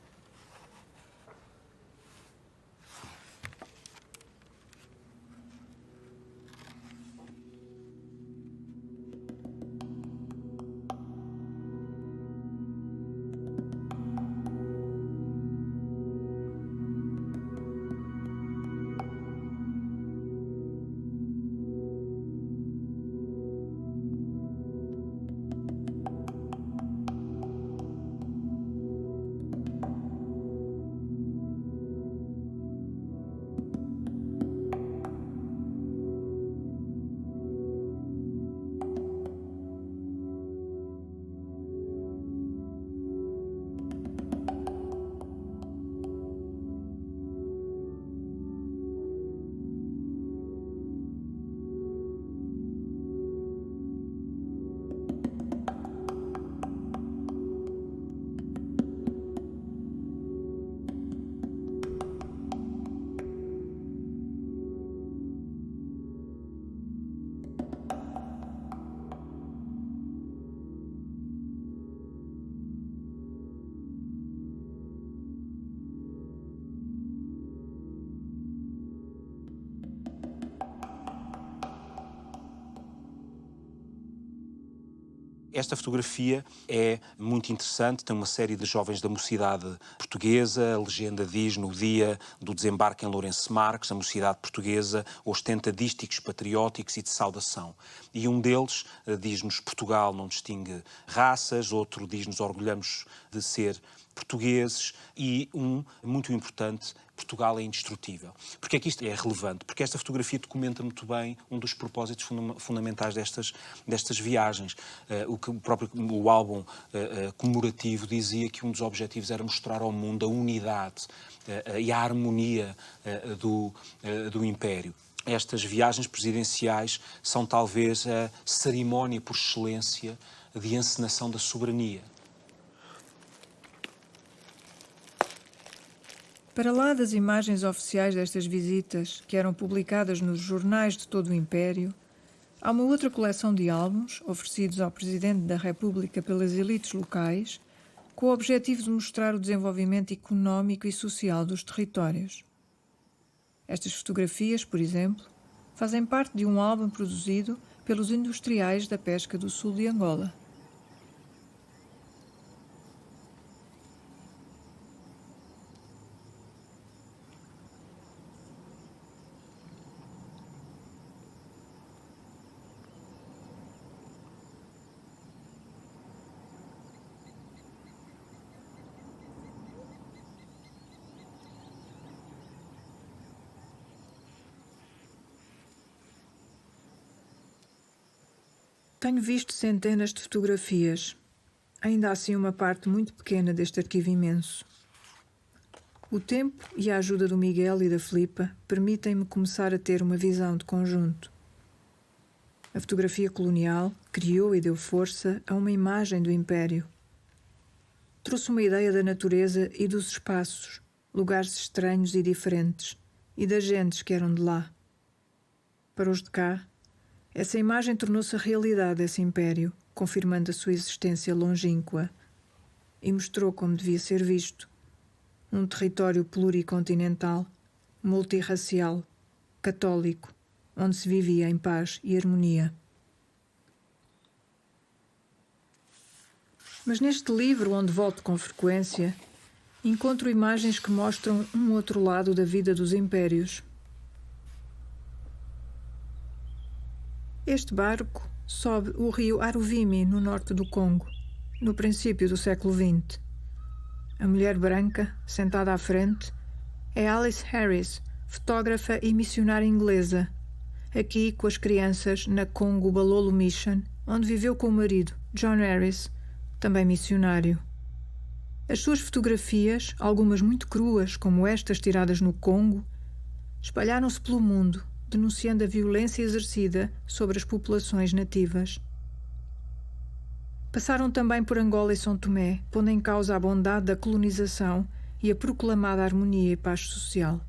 Esta fotografia é muito interessante, tem uma série de jovens da mocidade portuguesa, a legenda diz no dia do desembarque em Lourenço Marques, a mocidade portuguesa ostenta dísticos patrióticos e de saudação. E um deles diz-nos Portugal não distingue raças, outro diz-nos orgulhamos de ser portugueses e um, muito importante, Portugal é indestrutível. Porquê é que isto é relevante? Porque esta fotografia documenta muito bem um dos propósitos fundamentais destas viagens. O álbum comemorativo dizia que um dos objetivos era mostrar ao mundo a unidade e a harmonia do Império. Estas viagens presidenciais são talvez a cerimónia por excelência de encenação da soberania.
Para lá das imagens oficiais destas visitas, que eram publicadas nos jornais de todo o Império, há uma outra coleção de álbuns, oferecidos ao Presidente da República pelas elites locais, com o objetivo de mostrar o desenvolvimento económico e social dos territórios. Estas fotografias, por exemplo, fazem parte de um álbum produzido pelos industriais da pesca do sul de Angola. Tenho visto centenas de fotografias, ainda assim uma parte muito pequena deste arquivo imenso. O tempo e a ajuda do Miguel e da Filipa permitem-me começar a ter uma visão de conjunto. A fotografia colonial criou e deu força a uma imagem do Império. Trouxe uma ideia da natureza e dos espaços, lugares estranhos e diferentes, e das gentes que eram de lá. Para os de cá, essa imagem tornou-se a realidade desse império, confirmando a sua existência longínqua, e mostrou como devia ser visto. Um território pluricontinental, multirracial, católico, onde se vivia em paz e harmonia. Mas neste livro, onde volto com frequência, encontro imagens que mostram um outro lado da vida dos impérios. Este barco sobe o rio Aruvimi, no norte do Congo, no princípio do século XX. A mulher branca, sentada à frente, é Alice Harris, fotógrafa e missionária inglesa, aqui com as crianças na Congo Balolo Mission, onde viveu com o marido, John Harris, também missionário. As suas fotografias, algumas muito cruas, como estas tiradas no Congo, espalharam-se pelo mundo, denunciando a violência exercida sobre as populações nativas. Passaram também por Angola e São Tomé, pondo em causa a bondade da colonização e a proclamada harmonia e paz social.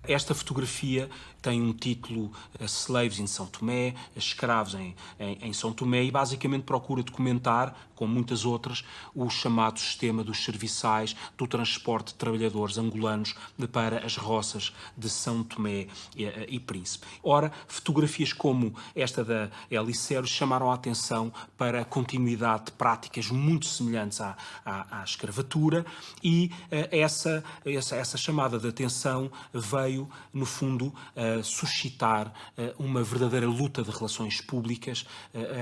Esta fotografia tem um título Slaves in São Tomé, escravos em São Tomé, e basicamente procura documentar, como muitas outras, o chamado sistema dos serviçais do transporte de trabalhadores angolanos para as roças de São Tomé e Príncipe. Ora, fotografias como esta da Elicero chamaram a atenção para a continuidade de práticas muito semelhantes à escravatura, e essa chamada de atenção veio, no fundo, suscitar uma verdadeira luta de relações públicas,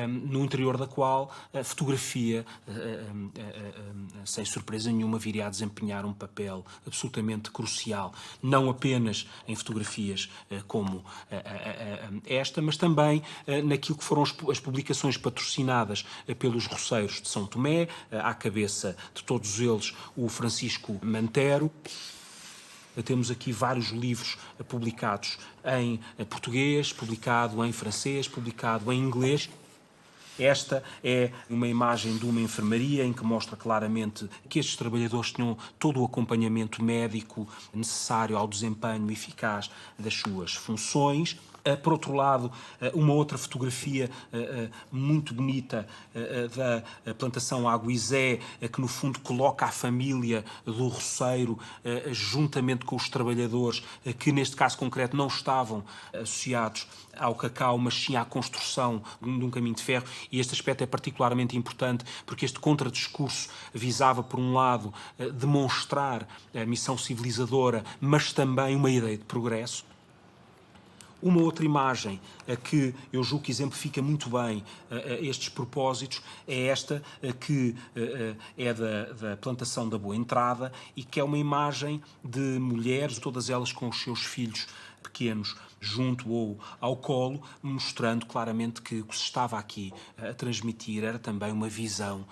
no interior da qual a fotografia, sem surpresa nenhuma, viria a desempenhar um papel absolutamente crucial, não apenas em fotografias como esta, mas também naquilo que foram as publicações patrocinadas pelos roceiros de São Tomé, à cabeça de todos eles o Francisco Mantero. Temos aqui vários livros publicados em português, publicado em francês, publicado em inglês. Esta é uma imagem de uma enfermaria em que mostra claramente que estes trabalhadores tinham todo o acompanhamento médico necessário ao desempenho eficaz das suas funções. Por outro lado, uma outra fotografia muito bonita da plantação Aguizé, que no fundo coloca a família do roceiro juntamente com os trabalhadores, que neste caso concreto não estavam associados ao cacau, mas sim à construção de um caminho de ferro. E este aspecto é particularmente importante porque este contradiscurso visava, por um lado, demonstrar a missão civilizadora, mas também uma ideia de progresso. Uma outra imagem que eu julgo que exemplifica muito bem estes propósitos é esta, que é da plantação da Boa Entrada, e que é uma imagem de mulheres, todas elas com os seus filhos pequenos junto ou ao colo, mostrando claramente que o que se estava aqui a transmitir era também uma visão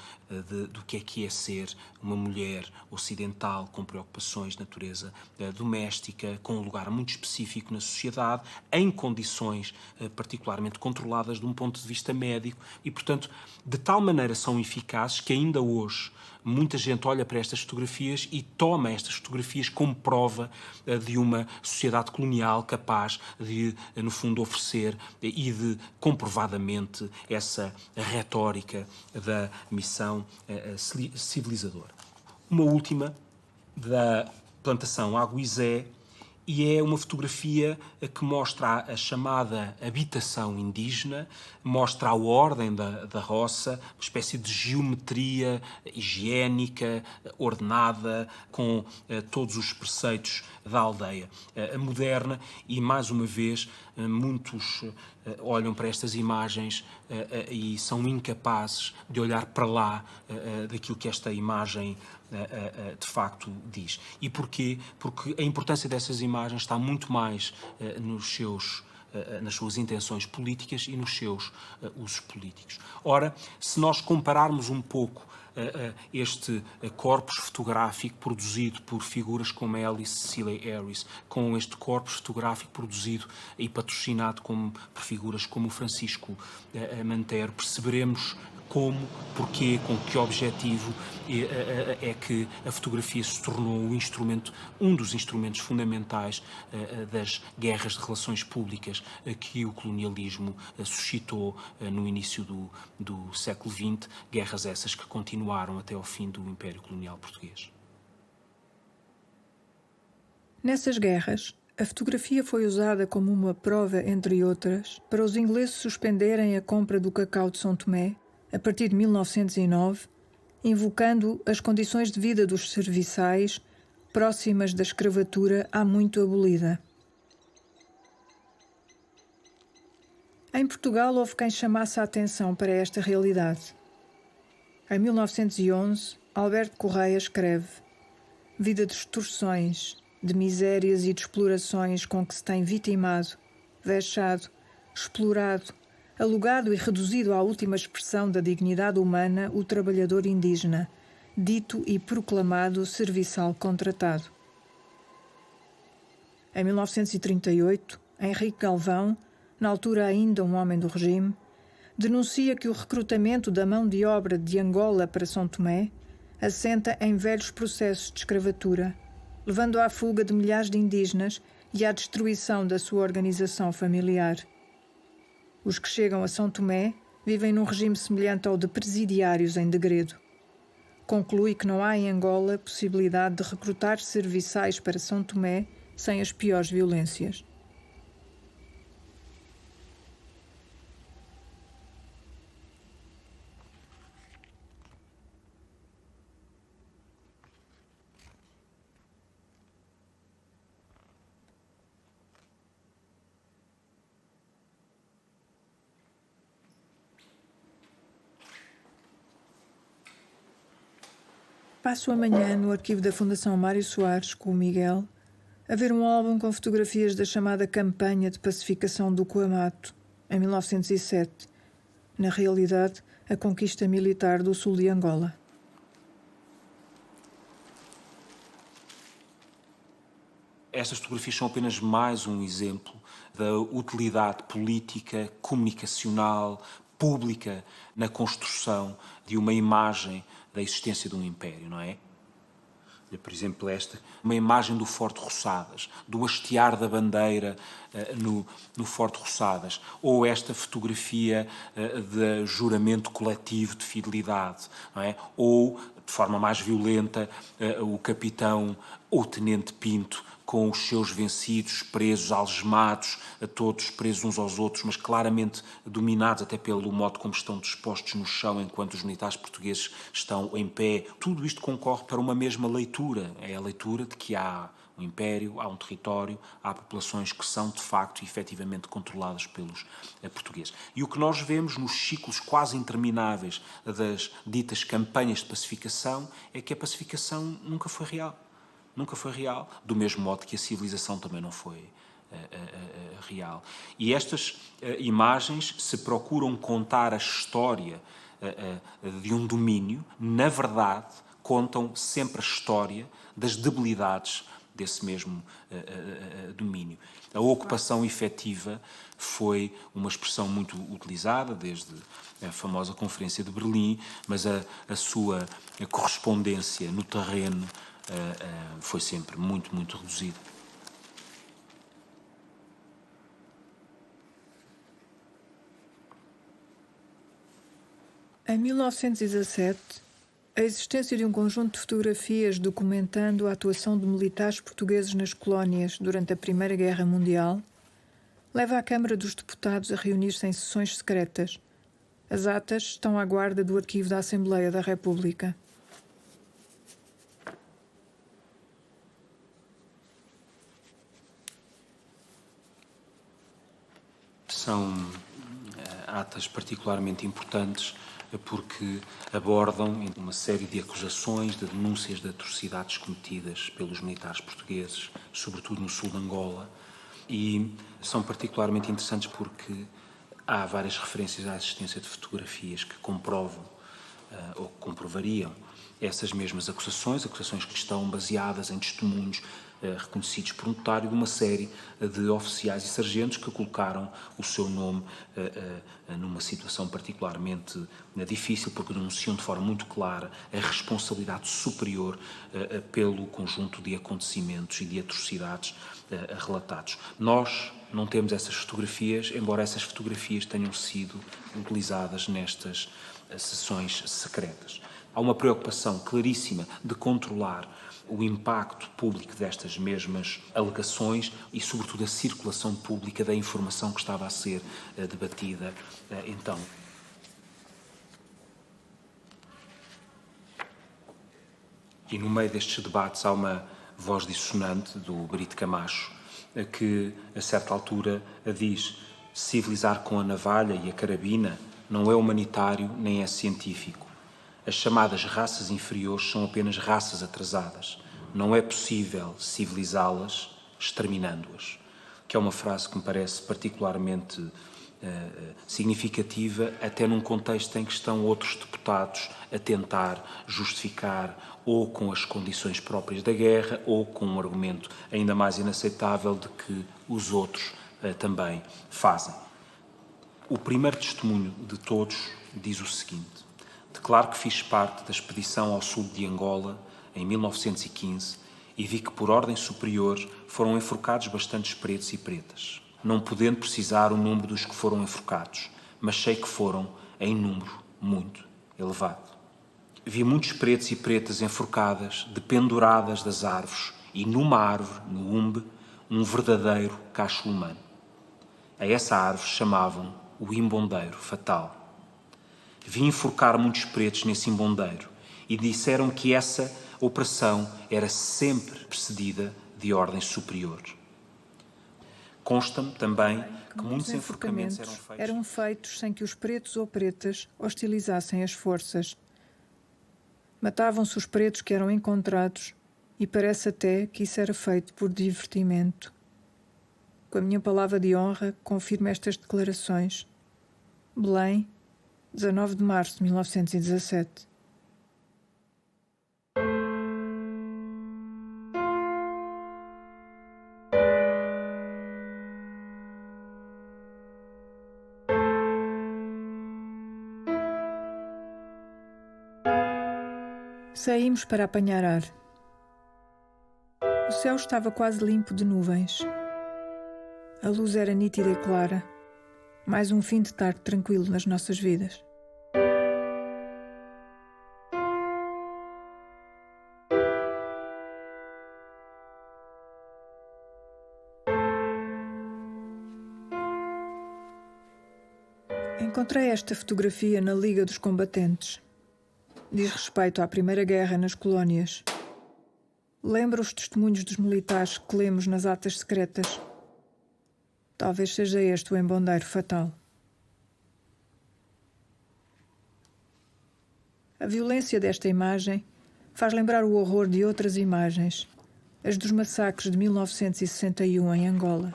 do que é ser uma mulher ocidental com preocupações de natureza doméstica, com um lugar muito específico na sociedade, em condições particularmente controladas de um ponto de vista médico, e, portanto, de tal maneira são eficazes que ainda hoje muita gente olha para estas fotografias e toma estas fotografias como prova de uma sociedade colonial capaz de, no fundo, oferecer e de, comprovadamente, essa retórica da missão civilizadora. Uma última, da plantação Aguizé, e é uma fotografia que mostra a chamada habitação indígena, mostra a ordem da roça, uma espécie de geometria higiênica, ordenada, com todos os preceitos da aldeia moderna, e, mais uma vez, muitos olham para estas imagens e são incapazes de olhar para lá daquilo que esta imagem de facto diz. E porquê? Porque a importância dessas imagens está muito mais nas suas intenções políticas e nos seus usos políticos. Ora, se nós compararmos um pouco este corpus fotográfico produzido por figuras como Alice Cecily Harris com este corpus fotográfico produzido e patrocinado por figuras como o Francisco Mantero, perceberemos como, porquê, com que objetivo é que a fotografia se tornou um dos instrumentos fundamentais das guerras de relações públicas que o colonialismo suscitou no início do século XX, guerras essas que continuaram até ao fim do Império Colonial Português.
Nessas guerras, a fotografia foi usada como uma prova, entre outras, para os ingleses suspenderem a compra do cacau de São Tomé a partir de 1909, invocando as condições de vida dos serviçais próximas da escravatura há muito abolida. Em Portugal houve quem chamasse a atenção para esta realidade. Em 1911, Alberto Correia escreve: vida de extorsões, de misérias e de explorações com que se tem vitimado, vexado, explorado, alugado e reduzido à última expressão da dignidade humana o trabalhador indígena, dito e proclamado serviçal contratado. Em 1938, Henrique Galvão, na altura ainda um homem do regime, denuncia que o recrutamento da mão de obra de Angola para São Tomé assenta em velhos processos de escravatura, levando à fuga de milhares de indígenas e à destruição da sua organização familiar. Os que chegam a São Tomé vivem num regime semelhante ao de presidiários em degredo. Conclui que não há em Angola possibilidade de recrutar serviçais para São Tomé sem as piores violências. Passo amanhã no arquivo da Fundação Mário Soares, com o Miguel, a ver um álbum com fotografias da chamada Campanha de Pacificação do Coamato, em 1907, na realidade, a conquista militar do sul de Angola.
Estas fotografias são apenas mais um exemplo da utilidade política, comunicacional, pública na construção de uma imagem da existência de um império, não é? Por exemplo, esta, uma imagem do Forte Roçadas, do hastear da bandeira no Forte Roçadas, ou esta fotografia de juramento coletivo de fidelidade, não é? Ou, de forma mais violenta, o capitão ou tenente Pinto com os seus vencidos, presos, algemados, todos presos uns aos outros, mas claramente dominados até pelo modo como estão dispostos no chão enquanto os militares portugueses estão em pé. Tudo isto concorre para uma mesma leitura. É a leitura de que há um império, há um território, há populações que são, de facto, efetivamente controladas pelos portugueses. E o que nós vemos nos ciclos quase intermináveis das ditas campanhas de pacificação é que a pacificação nunca foi real. Nunca foi real, do mesmo modo que a civilização também não foi real. E estas imagens, se procuram contar a história de um domínio, na verdade, contam sempre a história das debilidades desse mesmo domínio. A ocupação efetiva foi uma expressão muito utilizada desde a famosa Conferência de Berlim, mas a sua correspondência no terreno foi sempre muito, muito reduzida.
Em 1917, a existência de um conjunto de fotografias documentando a atuação de militares portugueses nas colónias durante a Primeira Guerra Mundial leva a Câmara dos Deputados a reunir-se em sessões secretas. As atas estão à guarda do arquivo da Assembleia da República.
São atas particularmente importantes porque abordam uma série de acusações, de denúncias de atrocidades cometidas pelos militares portugueses, sobretudo no sul de Angola, e são particularmente interessantes porque há várias referências à existência de fotografias que comprovam ou que comprovariam essas mesmas acusações que estão baseadas em testemunhos reconhecidos por notário de uma série de oficiais e sargentos que colocaram o seu nome numa situação particularmente difícil, porque denunciam de forma muito clara a responsabilidade superior pelo conjunto de acontecimentos e de atrocidades relatados. Nós não temos essas fotografias, embora essas fotografias tenham sido utilizadas nestas sessões secretas. Há uma preocupação claríssima de controlar o impacto público destas mesmas alegações e, sobretudo, a circulação pública da informação que estava a ser debatida então. E no meio destes debates há uma voz dissonante do Brito Camacho que, a certa altura, diz: civilizar com a navalha e a carabina não é humanitário nem é científico. As chamadas raças inferiores são apenas raças atrasadas. Não é possível civilizá-las exterminando-as. Que é uma frase que me parece particularmente significativa, até num contexto em que estão outros deputados a tentar justificar ou com as condições próprias da guerra ou com um argumento ainda mais inaceitável de que os outros também fazem. O primeiro testemunho de todos diz o seguinte: declaro que fiz parte da expedição ao sul de Angola em 1915 e vi que, por ordem superior, foram enforcados bastantes pretos e pretas, não podendo precisar o número dos que foram enforcados, mas sei que foram em número muito elevado. Vi muitos pretos e pretas enforcadas, dependuradas das árvores, e numa árvore, no umbe, um verdadeiro cacho humano. A essa árvore chamavam o imbondeiro fatal. Vi enforcar muitos pretos nesse imbondeiro e disseram que essa operação era sempre precedida de ordem superior. Consta-me também que muitos enforcamentos
eram feitos sem que os pretos ou pretas hostilizassem as forças. Matavam-se os pretos que eram encontrados e parece até que isso era feito por divertimento. Com a minha palavra de honra, confirmo estas declarações. Belém, 19 de março de 1917. Saímos para apanhar ar. O céu estava quase limpo de nuvens. A luz era nítida e clara. Mais um fim de tarde tranquilo nas nossas vidas. Encontrei esta fotografia na Liga dos Combatentes. Diz respeito à Primeira Guerra nas colónias. Lembra os testemunhos dos militares que lemos nas atas secretas. Talvez seja este o embondeiro fatal. A violência desta imagem faz lembrar o horror de outras imagens, as dos massacres de 1961 em Angola.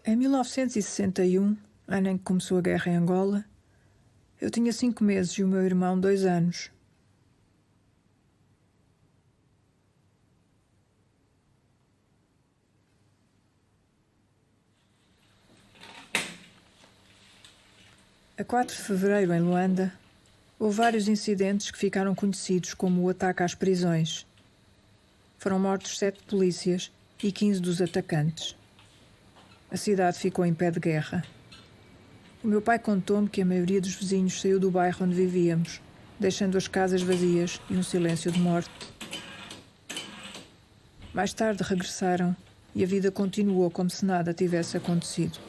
Em 1961, ano em que começou a guerra em Angola, eu tinha 5 meses e o meu irmão 2 anos. A 4 de fevereiro, em Luanda, houve vários incidentes que ficaram conhecidos como o ataque às prisões. Foram mortos 7 polícias e 15 dos atacantes. A cidade ficou em pé de guerra. O meu pai contou-me que a maioria dos vizinhos saiu do bairro onde vivíamos, deixando as casas vazias e um silêncio de morte. Mais tarde regressaram e a vida continuou como se nada tivesse acontecido.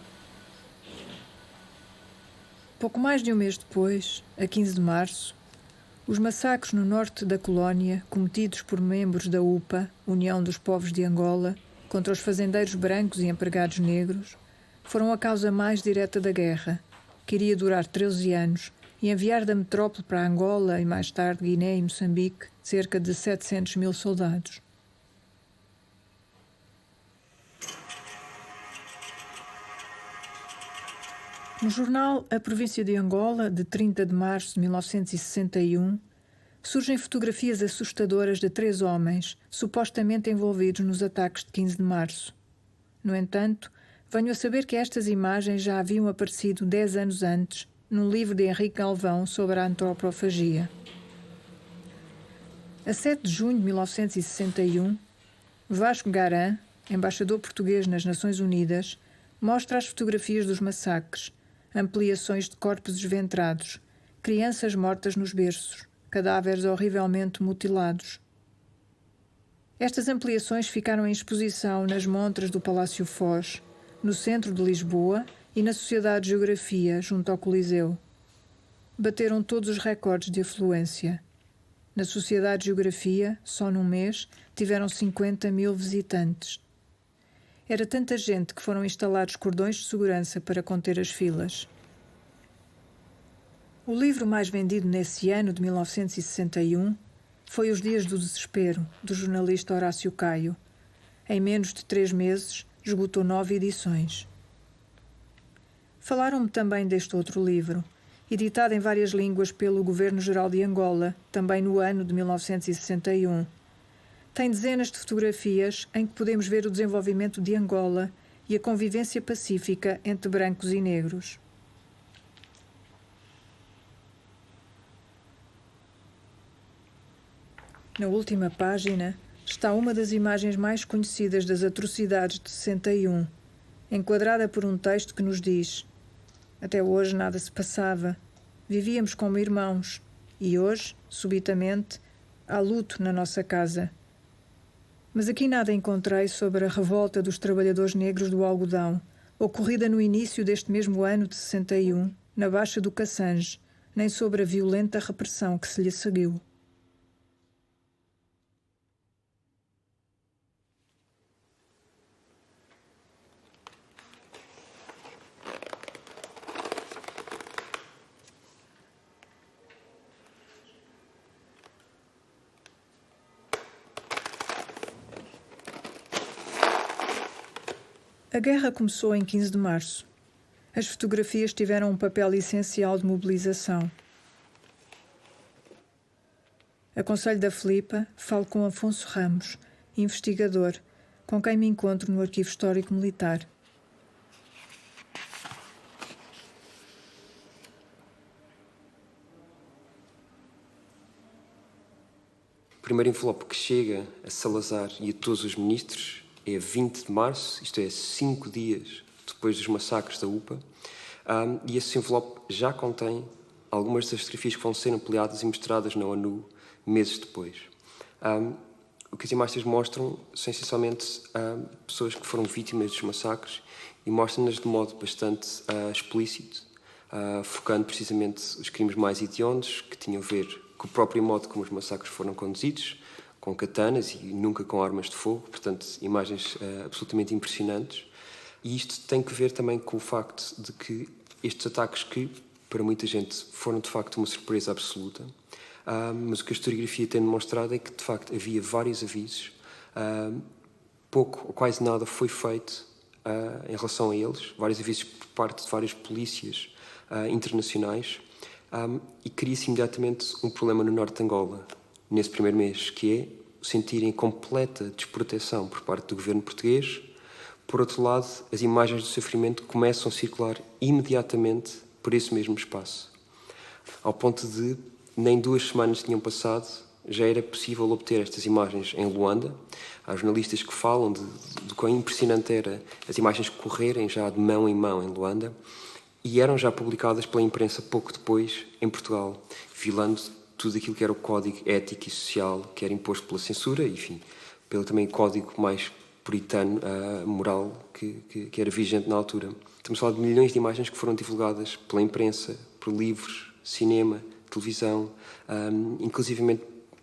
Pouco mais de um mês depois, a 15 de março, os massacres no norte da colónia, cometidos por membros da UPA, União dos Povos de Angola, contra os fazendeiros brancos e empregados negros, foram a causa mais direta da guerra, que iria durar 13 anos e enviar da metrópole para Angola e mais tarde Guiné e Moçambique cerca de 700 mil soldados. No jornal A Província de Angola, de 30 de março de 1961, surgem fotografias assustadoras de 3 homens, supostamente envolvidos nos ataques de 15 de março. No entanto, venho a saber que estas imagens já haviam aparecido 10 anos antes, num livro de Henrique Galvão sobre a antropofagia. A 7 de junho de 1961, Vasco Garan, embaixador português nas Nações Unidas, mostra as fotografias dos massacres, ampliações de corpos desventrados, crianças mortas nos berços, cadáveres horrivelmente mutilados. Estas ampliações ficaram em exposição nas montras do Palácio Foz, no centro de Lisboa e na Sociedade de Geografia, junto ao Coliseu. Bateram todos os recordes de afluência. Na Sociedade de Geografia, só num mês, tiveram 50 mil visitantes. Era tanta gente que foram instalados cordões de segurança para conter as filas. O livro mais vendido nesse ano de 1961 foi Os Dias do Desespero, do jornalista Horácio Caio. Em menos de 3 meses, esgotou 9 edições. Falaram-me também deste outro livro, editado em várias línguas pelo Governo-Geral de Angola, também no ano de 1961. Tem dezenas de fotografias em que podemos ver o desenvolvimento de Angola e a convivência pacífica entre brancos e negros. Na última página está uma das imagens mais conhecidas das atrocidades de 61, enquadrada por um texto que nos diz: até hoje nada se passava, vivíamos como irmãos, e hoje, subitamente, há luto na nossa casa. Mas aqui nada encontrei sobre a revolta dos trabalhadores negros do algodão, ocorrida no início deste mesmo ano de 61, na Baixa do Cassange, nem sobre a violenta repressão que se lhe seguiu. A guerra começou em 15 de março. As fotografias tiveram um papel essencial de mobilização. A conselho da Filipa, falo com Afonso Ramos, investigador, com quem me encontro no Arquivo Histórico Militar.
O primeiro envelope que chega a Salazar e a todos os ministros é 20 de março, isto é, 5 dias depois dos massacres da UPA, e esse envelope já contém algumas das fotografias que vão ser ampliadas e mostradas na ONU meses depois. O que as imagens mostram são essencialmente pessoas que foram vítimas dos massacres e mostram-nas de modo bastante explícito, focando precisamente os crimes mais hediondos, que tinham a ver com o próprio modo como os massacres foram conduzidos, com katanas e nunca com armas de fogo, portanto, imagens absolutamente impressionantes. E isto tem que ver também com o facto de que estes ataques, que para muita gente foram de facto uma surpresa absoluta, mas o que a historiografia tem demonstrado é que de facto havia vários avisos, pouco ou quase nada foi feito em relação a eles, vários avisos por parte de várias polícias internacionais, e cria-se imediatamente um problema no norte de Angola, nesse primeiro mês, que é sentirem completa desproteção por parte do governo português. Por outro lado, as imagens do sofrimento começam a circular imediatamente por esse mesmo espaço, ao ponto de nem 2 semanas tinham passado, já era possível obter estas imagens em Luanda. Há jornalistas que falam de quão impressionante era as imagens correrem já de mão em mão em Luanda, e eram já publicadas pela imprensa pouco depois em Portugal, violando tudo aquilo que era o código ético e social que era imposto pela censura, enfim, pelo também código mais puritano, moral, que era vigente na altura. Estamos a falar de milhões de imagens que foram divulgadas pela imprensa, por livros, cinema, televisão, inclusivamente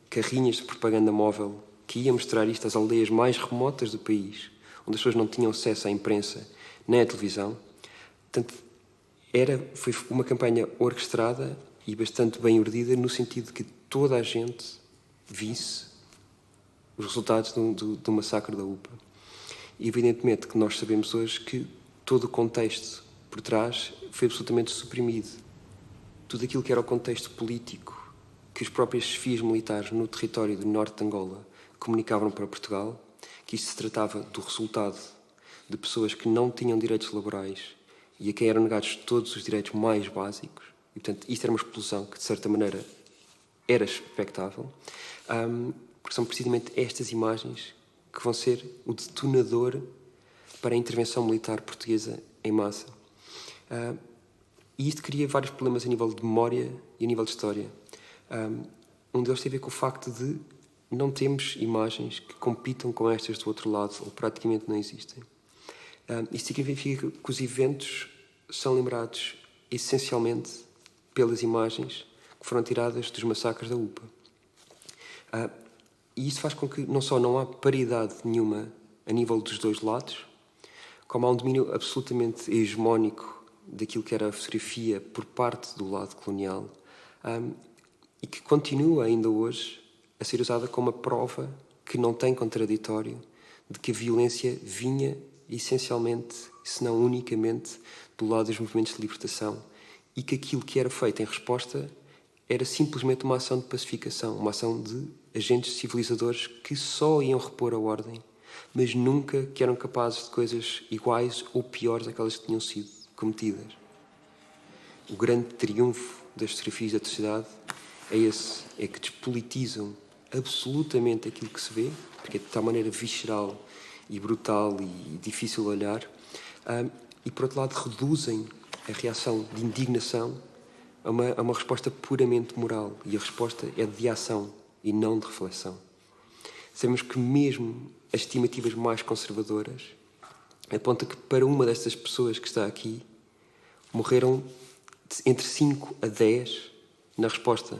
carrinhas de propaganda móvel que iam mostrar isto às aldeias mais remotas do país, onde as pessoas não tinham acesso à imprensa nem à televisão. Portanto, foi uma campanha orquestrada e bastante bem urdida, no sentido de que toda a gente visse os resultados do massacre da UPA. E evidentemente que nós sabemos hoje que todo o contexto por trás foi absolutamente suprimido. Tudo aquilo que era o contexto político que os próprios chefias militares no território do norte de Angola comunicavam para Portugal, que isto se tratava do resultado de pessoas que não tinham direitos laborais e a quem eram negados todos os direitos mais básicos. E, portanto, isto era uma explosão que, de certa maneira, era expectável, porque são precisamente estas imagens que vão ser o detonador para a intervenção militar portuguesa em massa. E isto cria vários problemas a nível de memória e a nível de história. Um deles tem a ver com o facto de não termos imagens que compitam com estas do outro lado, ou praticamente não existem. Isto significa que os eventos são lembrados essencialmente pelas imagens que foram tiradas dos massacres da UPA. E isso faz com que não só não há paridade nenhuma a nível dos dois lados, como há um domínio absolutamente hegemónico daquilo que era a fotografia por parte do lado colonial, e que continua ainda hoje a ser usada como a prova que não tem contraditório de que a violência vinha essencialmente, se não unicamente, do lado dos movimentos de libertação, e que aquilo que era feito em resposta era simplesmente uma ação de pacificação, uma ação de agentes civilizadores que só iam repor a ordem, mas nunca que eram capazes de coisas iguais ou piores àquelas que tinham sido cometidas. O grande triunfo das fotografias da terceira idade é esse, é que despolitizam absolutamente aquilo que se vê, porque é de tal maneira visceral e brutal e difícil de olhar, e por outro lado reduzem a reação de indignação a uma resposta puramente moral, e a resposta é de ação e não de reflexão. Sabemos que mesmo as estimativas mais conservadoras apontam que para uma destas pessoas que está aqui morreram entre 5 a 10 na resposta.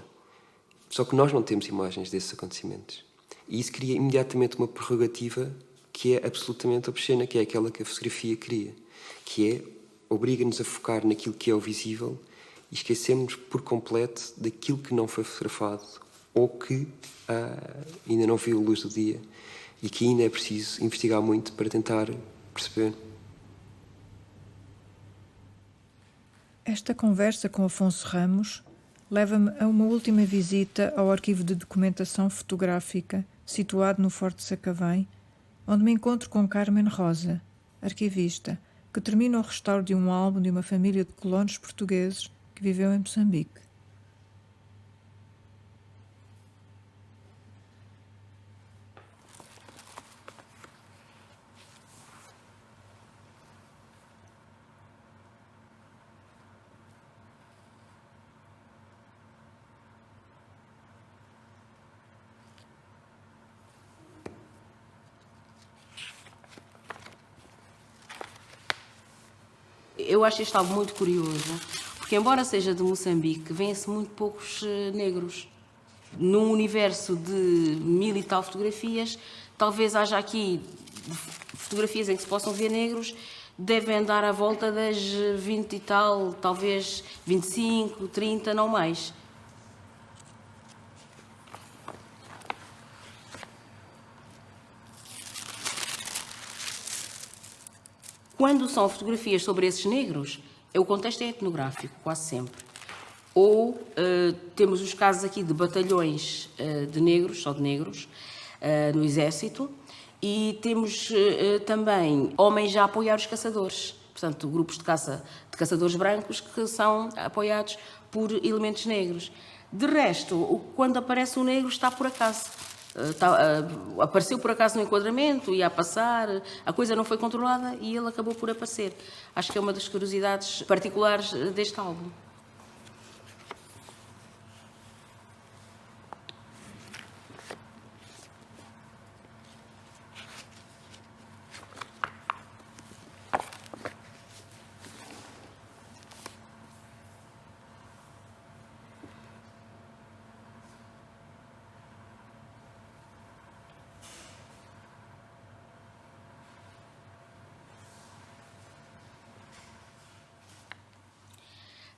Só que nós não temos imagens desses acontecimentos. E isso cria imediatamente uma prerrogativa que é absolutamente obscena, que é aquela que a fotografia cria, que é obriga-nos a focar naquilo que é o visível e esquecemos por completo daquilo que não foi fotografado ou que ainda não viu a luz do dia e que ainda é preciso investigar muito para tentar perceber.
Esta conversa com Afonso Ramos leva-me a uma última visita ao arquivo de documentação fotográfica situado no Forte de Sacavém, onde me encontro com Carmen Rosa, arquivista, que termina o restauro de um álbum de uma família de colonos portugueses que viveu em Moçambique.
Eu acho este álbum muito curioso, porque embora seja de Moçambique, vêem-se muito poucos negros. Num universo de 1000 e tal fotografias, talvez haja aqui fotografias em que se possam ver negros, devem andar à volta das 20 e tal, talvez 25, 30, não mais. Quando são fotografias sobre esses negros, o contexto é etnográfico, quase sempre. Ou temos os casos aqui de batalhões de negros, só de negros, no exército, e temos também homens a apoiar os caçadores, portanto, grupos de caçadores brancos que são apoiados por elementos negros. De resto, quando aparece um negro está por acaso. Apareceu por acaso no enquadramento, ia a passar, a coisa não foi controlada e ele acabou por aparecer. Acho que é uma das curiosidades particulares deste álbum.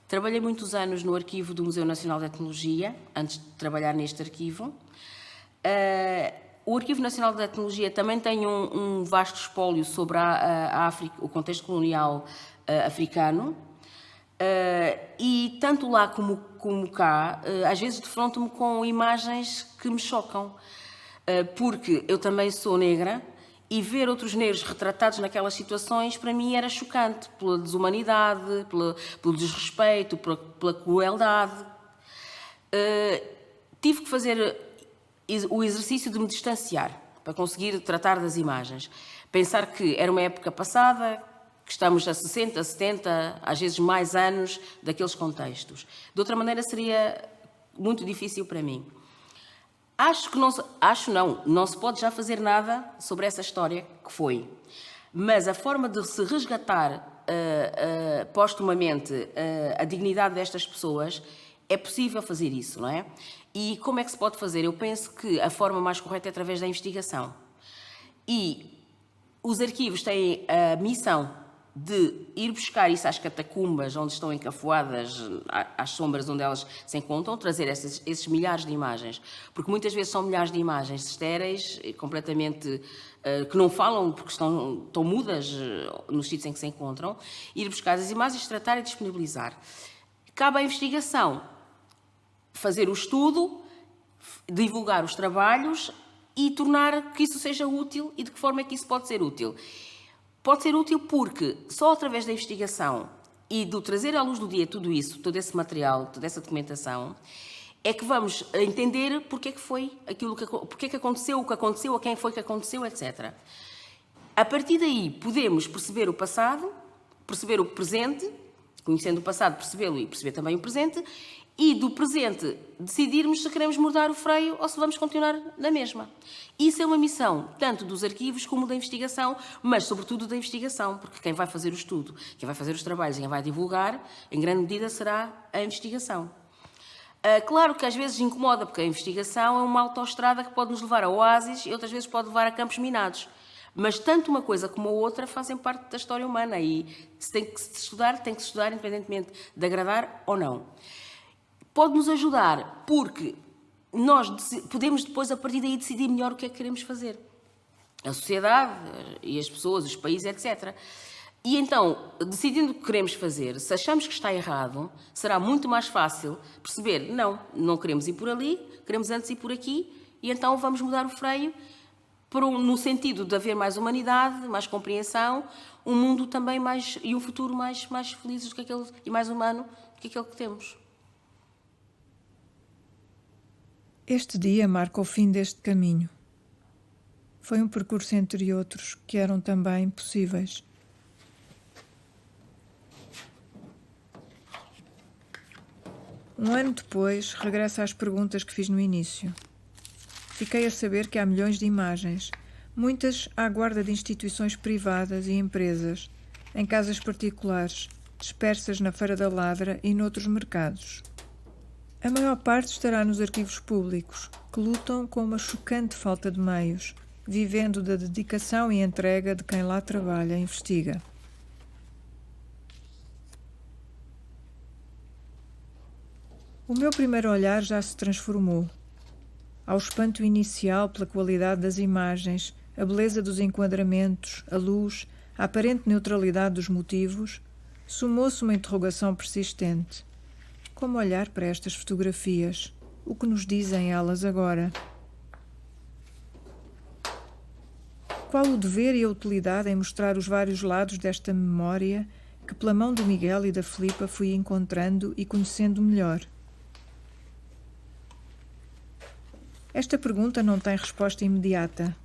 Trabalhei muitos anos no arquivo do Museu Nacional de Etnologia, antes de trabalhar neste arquivo. O Arquivo Nacional de Etnologia também tem um vasto espólio sobre a África, o contexto colonial africano. E tanto lá como cá, às vezes defronto-me com imagens que me chocam, porque eu também sou negra, e ver outros negros retratados naquelas situações, para mim, era chocante, pela desumanidade, pelo desrespeito, pela crueldade. Tive que fazer o exercício de me distanciar, para conseguir tratar das imagens. Pensar que era uma época passada, que estamos a 60, 70, às vezes mais anos, daqueles contextos. De outra maneira, seria muito difícil para mim. Não se pode já fazer nada sobre essa história que foi. Mas a forma de se resgatar postumamente a dignidade destas pessoas, é possível fazer isso, não é? E como é que se pode fazer? Eu penso que a forma mais correta é através da investigação. E os arquivos têm a missão de ir buscar isso às catacumbas, onde estão encafuadas, às sombras onde elas se encontram, trazer esses milhares de imagens. Porque muitas vezes são milhares de imagens estéreis, completamente que não falam porque estão mudas nos sítios em que se encontram. Ir buscar as imagens, tratar e disponibilizar. Cabe à investigação fazer o estudo, divulgar os trabalhos e tornar que isso seja útil. E de que forma é que isso pode ser útil? Pode ser útil porque só através da investigação e do trazer à luz do dia tudo isso, todo esse material, toda essa documentação, é que vamos entender porque é que foi aquilo porque é que aconteceu, o que aconteceu, a quem foi que aconteceu, etc. A partir daí podemos perceber o passado, perceber o presente, conhecendo o passado, percebê-lo e perceber também o presente, e do presente decidirmos se queremos mudar o freio ou se vamos continuar na mesma. Isso é uma missão tanto dos arquivos como da investigação, mas sobretudo da investigação, porque quem vai fazer o estudo, quem vai fazer os trabalhos e quem vai divulgar, em grande medida será a investigação. Claro que às vezes incomoda, porque a investigação é uma autoestrada que pode nos levar a oásis e outras vezes pode levar a campos minados. Mas tanto uma coisa como a outra fazem parte da história humana e se tem que se estudar, tem que se estudar independentemente de agradar ou não. Pode-nos ajudar porque nós podemos depois, a partir daí, decidir melhor o que é que queremos fazer. A sociedade e as pessoas, os países, etc. E então, decidindo o que queremos fazer, se achamos que está errado, será muito mais fácil perceber, não queremos ir por ali, queremos antes ir por aqui, e então vamos mudar o freio no sentido de haver mais humanidade, mais compreensão, um mundo também mais, e um futuro mais feliz do que aquele, e mais humano do que aquele que temos.
Este dia marca o fim deste caminho. Foi um percurso entre outros que eram também possíveis. Um ano depois, regresso às perguntas que fiz no início. Fiquei a saber que há milhões de imagens, muitas à guarda de instituições privadas e empresas, em casas particulares, dispersas na Feira da Ladra e noutros mercados. A maior parte estará nos arquivos públicos, que lutam com uma chocante falta de meios, vivendo da dedicação e entrega de quem lá trabalha e investiga. O meu primeiro olhar já se transformou. Ao espanto inicial pela qualidade das imagens, a beleza dos enquadramentos, a luz, a aparente neutralidade dos motivos, sumou-se uma interrogação persistente. Como olhar para estas fotografias? O que nos dizem elas agora? Qual o dever e a utilidade em mostrar os vários lados desta memória que, pela mão do Miguel e da Filipa, fui encontrando e conhecendo melhor? Esta pergunta não tem resposta imediata.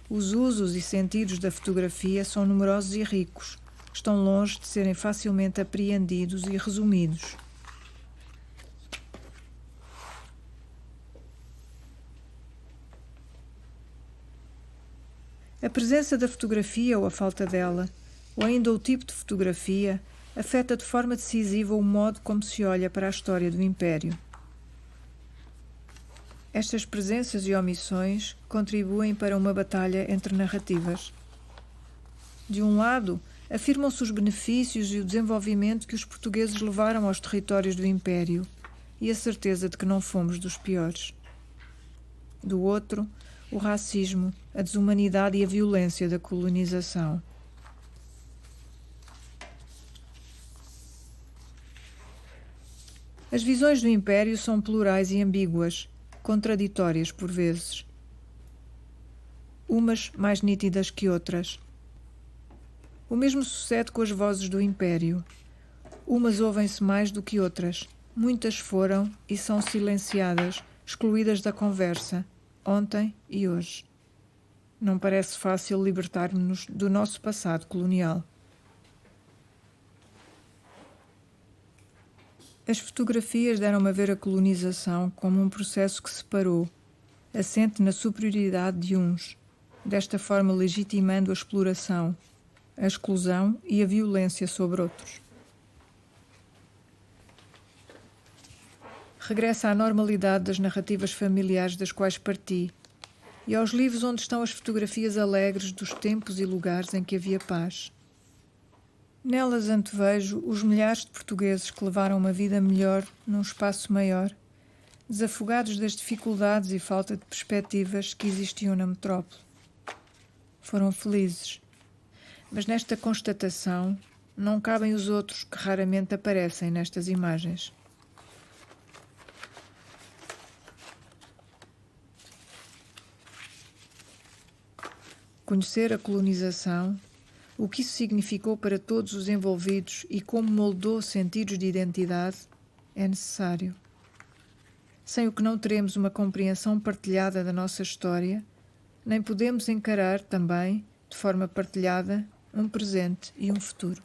Os usos e sentidos da fotografia são numerosos e ricos, estão longe de serem facilmente apreendidos e resumidos. A presença da fotografia ou a falta dela, ou ainda o tipo de fotografia, afeta de forma decisiva o modo como se olha para a história do Império. Estas presenças e omissões contribuem para uma batalha entre narrativas. De um lado, afirmam-se os benefícios e o desenvolvimento que os portugueses levaram aos territórios do Império e a certeza de que não fomos dos piores. Do outro, o racismo, a desumanidade e a violência da colonização. As visões do Império são plurais e ambíguas, contraditórias por vezes. Umas mais nítidas que outras. O mesmo sucede com as vozes do Império. Umas ouvem-se mais do que outras. Muitas foram e são silenciadas, excluídas da conversa, ontem e hoje. Não parece fácil libertar-nos do nosso passado colonial. As fotografias deram-me a ver a colonização como um processo que separou, assente na superioridade de uns, desta forma legitimando a exploração, a exclusão e a violência sobre outros. Regressa à normalidade das narrativas familiares das quais parti e aos livros onde estão as fotografias alegres dos tempos e lugares em que havia paz. Nelas antevejo os milhares de portugueses que levaram uma vida melhor num espaço maior, desafogados das dificuldades e falta de perspectivas que existiam na metrópole. Foram felizes. Mas nesta constatação não cabem os outros que raramente aparecem nestas imagens. Conhecer a colonização, o que isso significou para todos os envolvidos e como moldou sentidos de identidade, é necessário. Sem o que não teremos uma compreensão partilhada da nossa história, nem podemos encarar também, de forma partilhada, um presente e um futuro.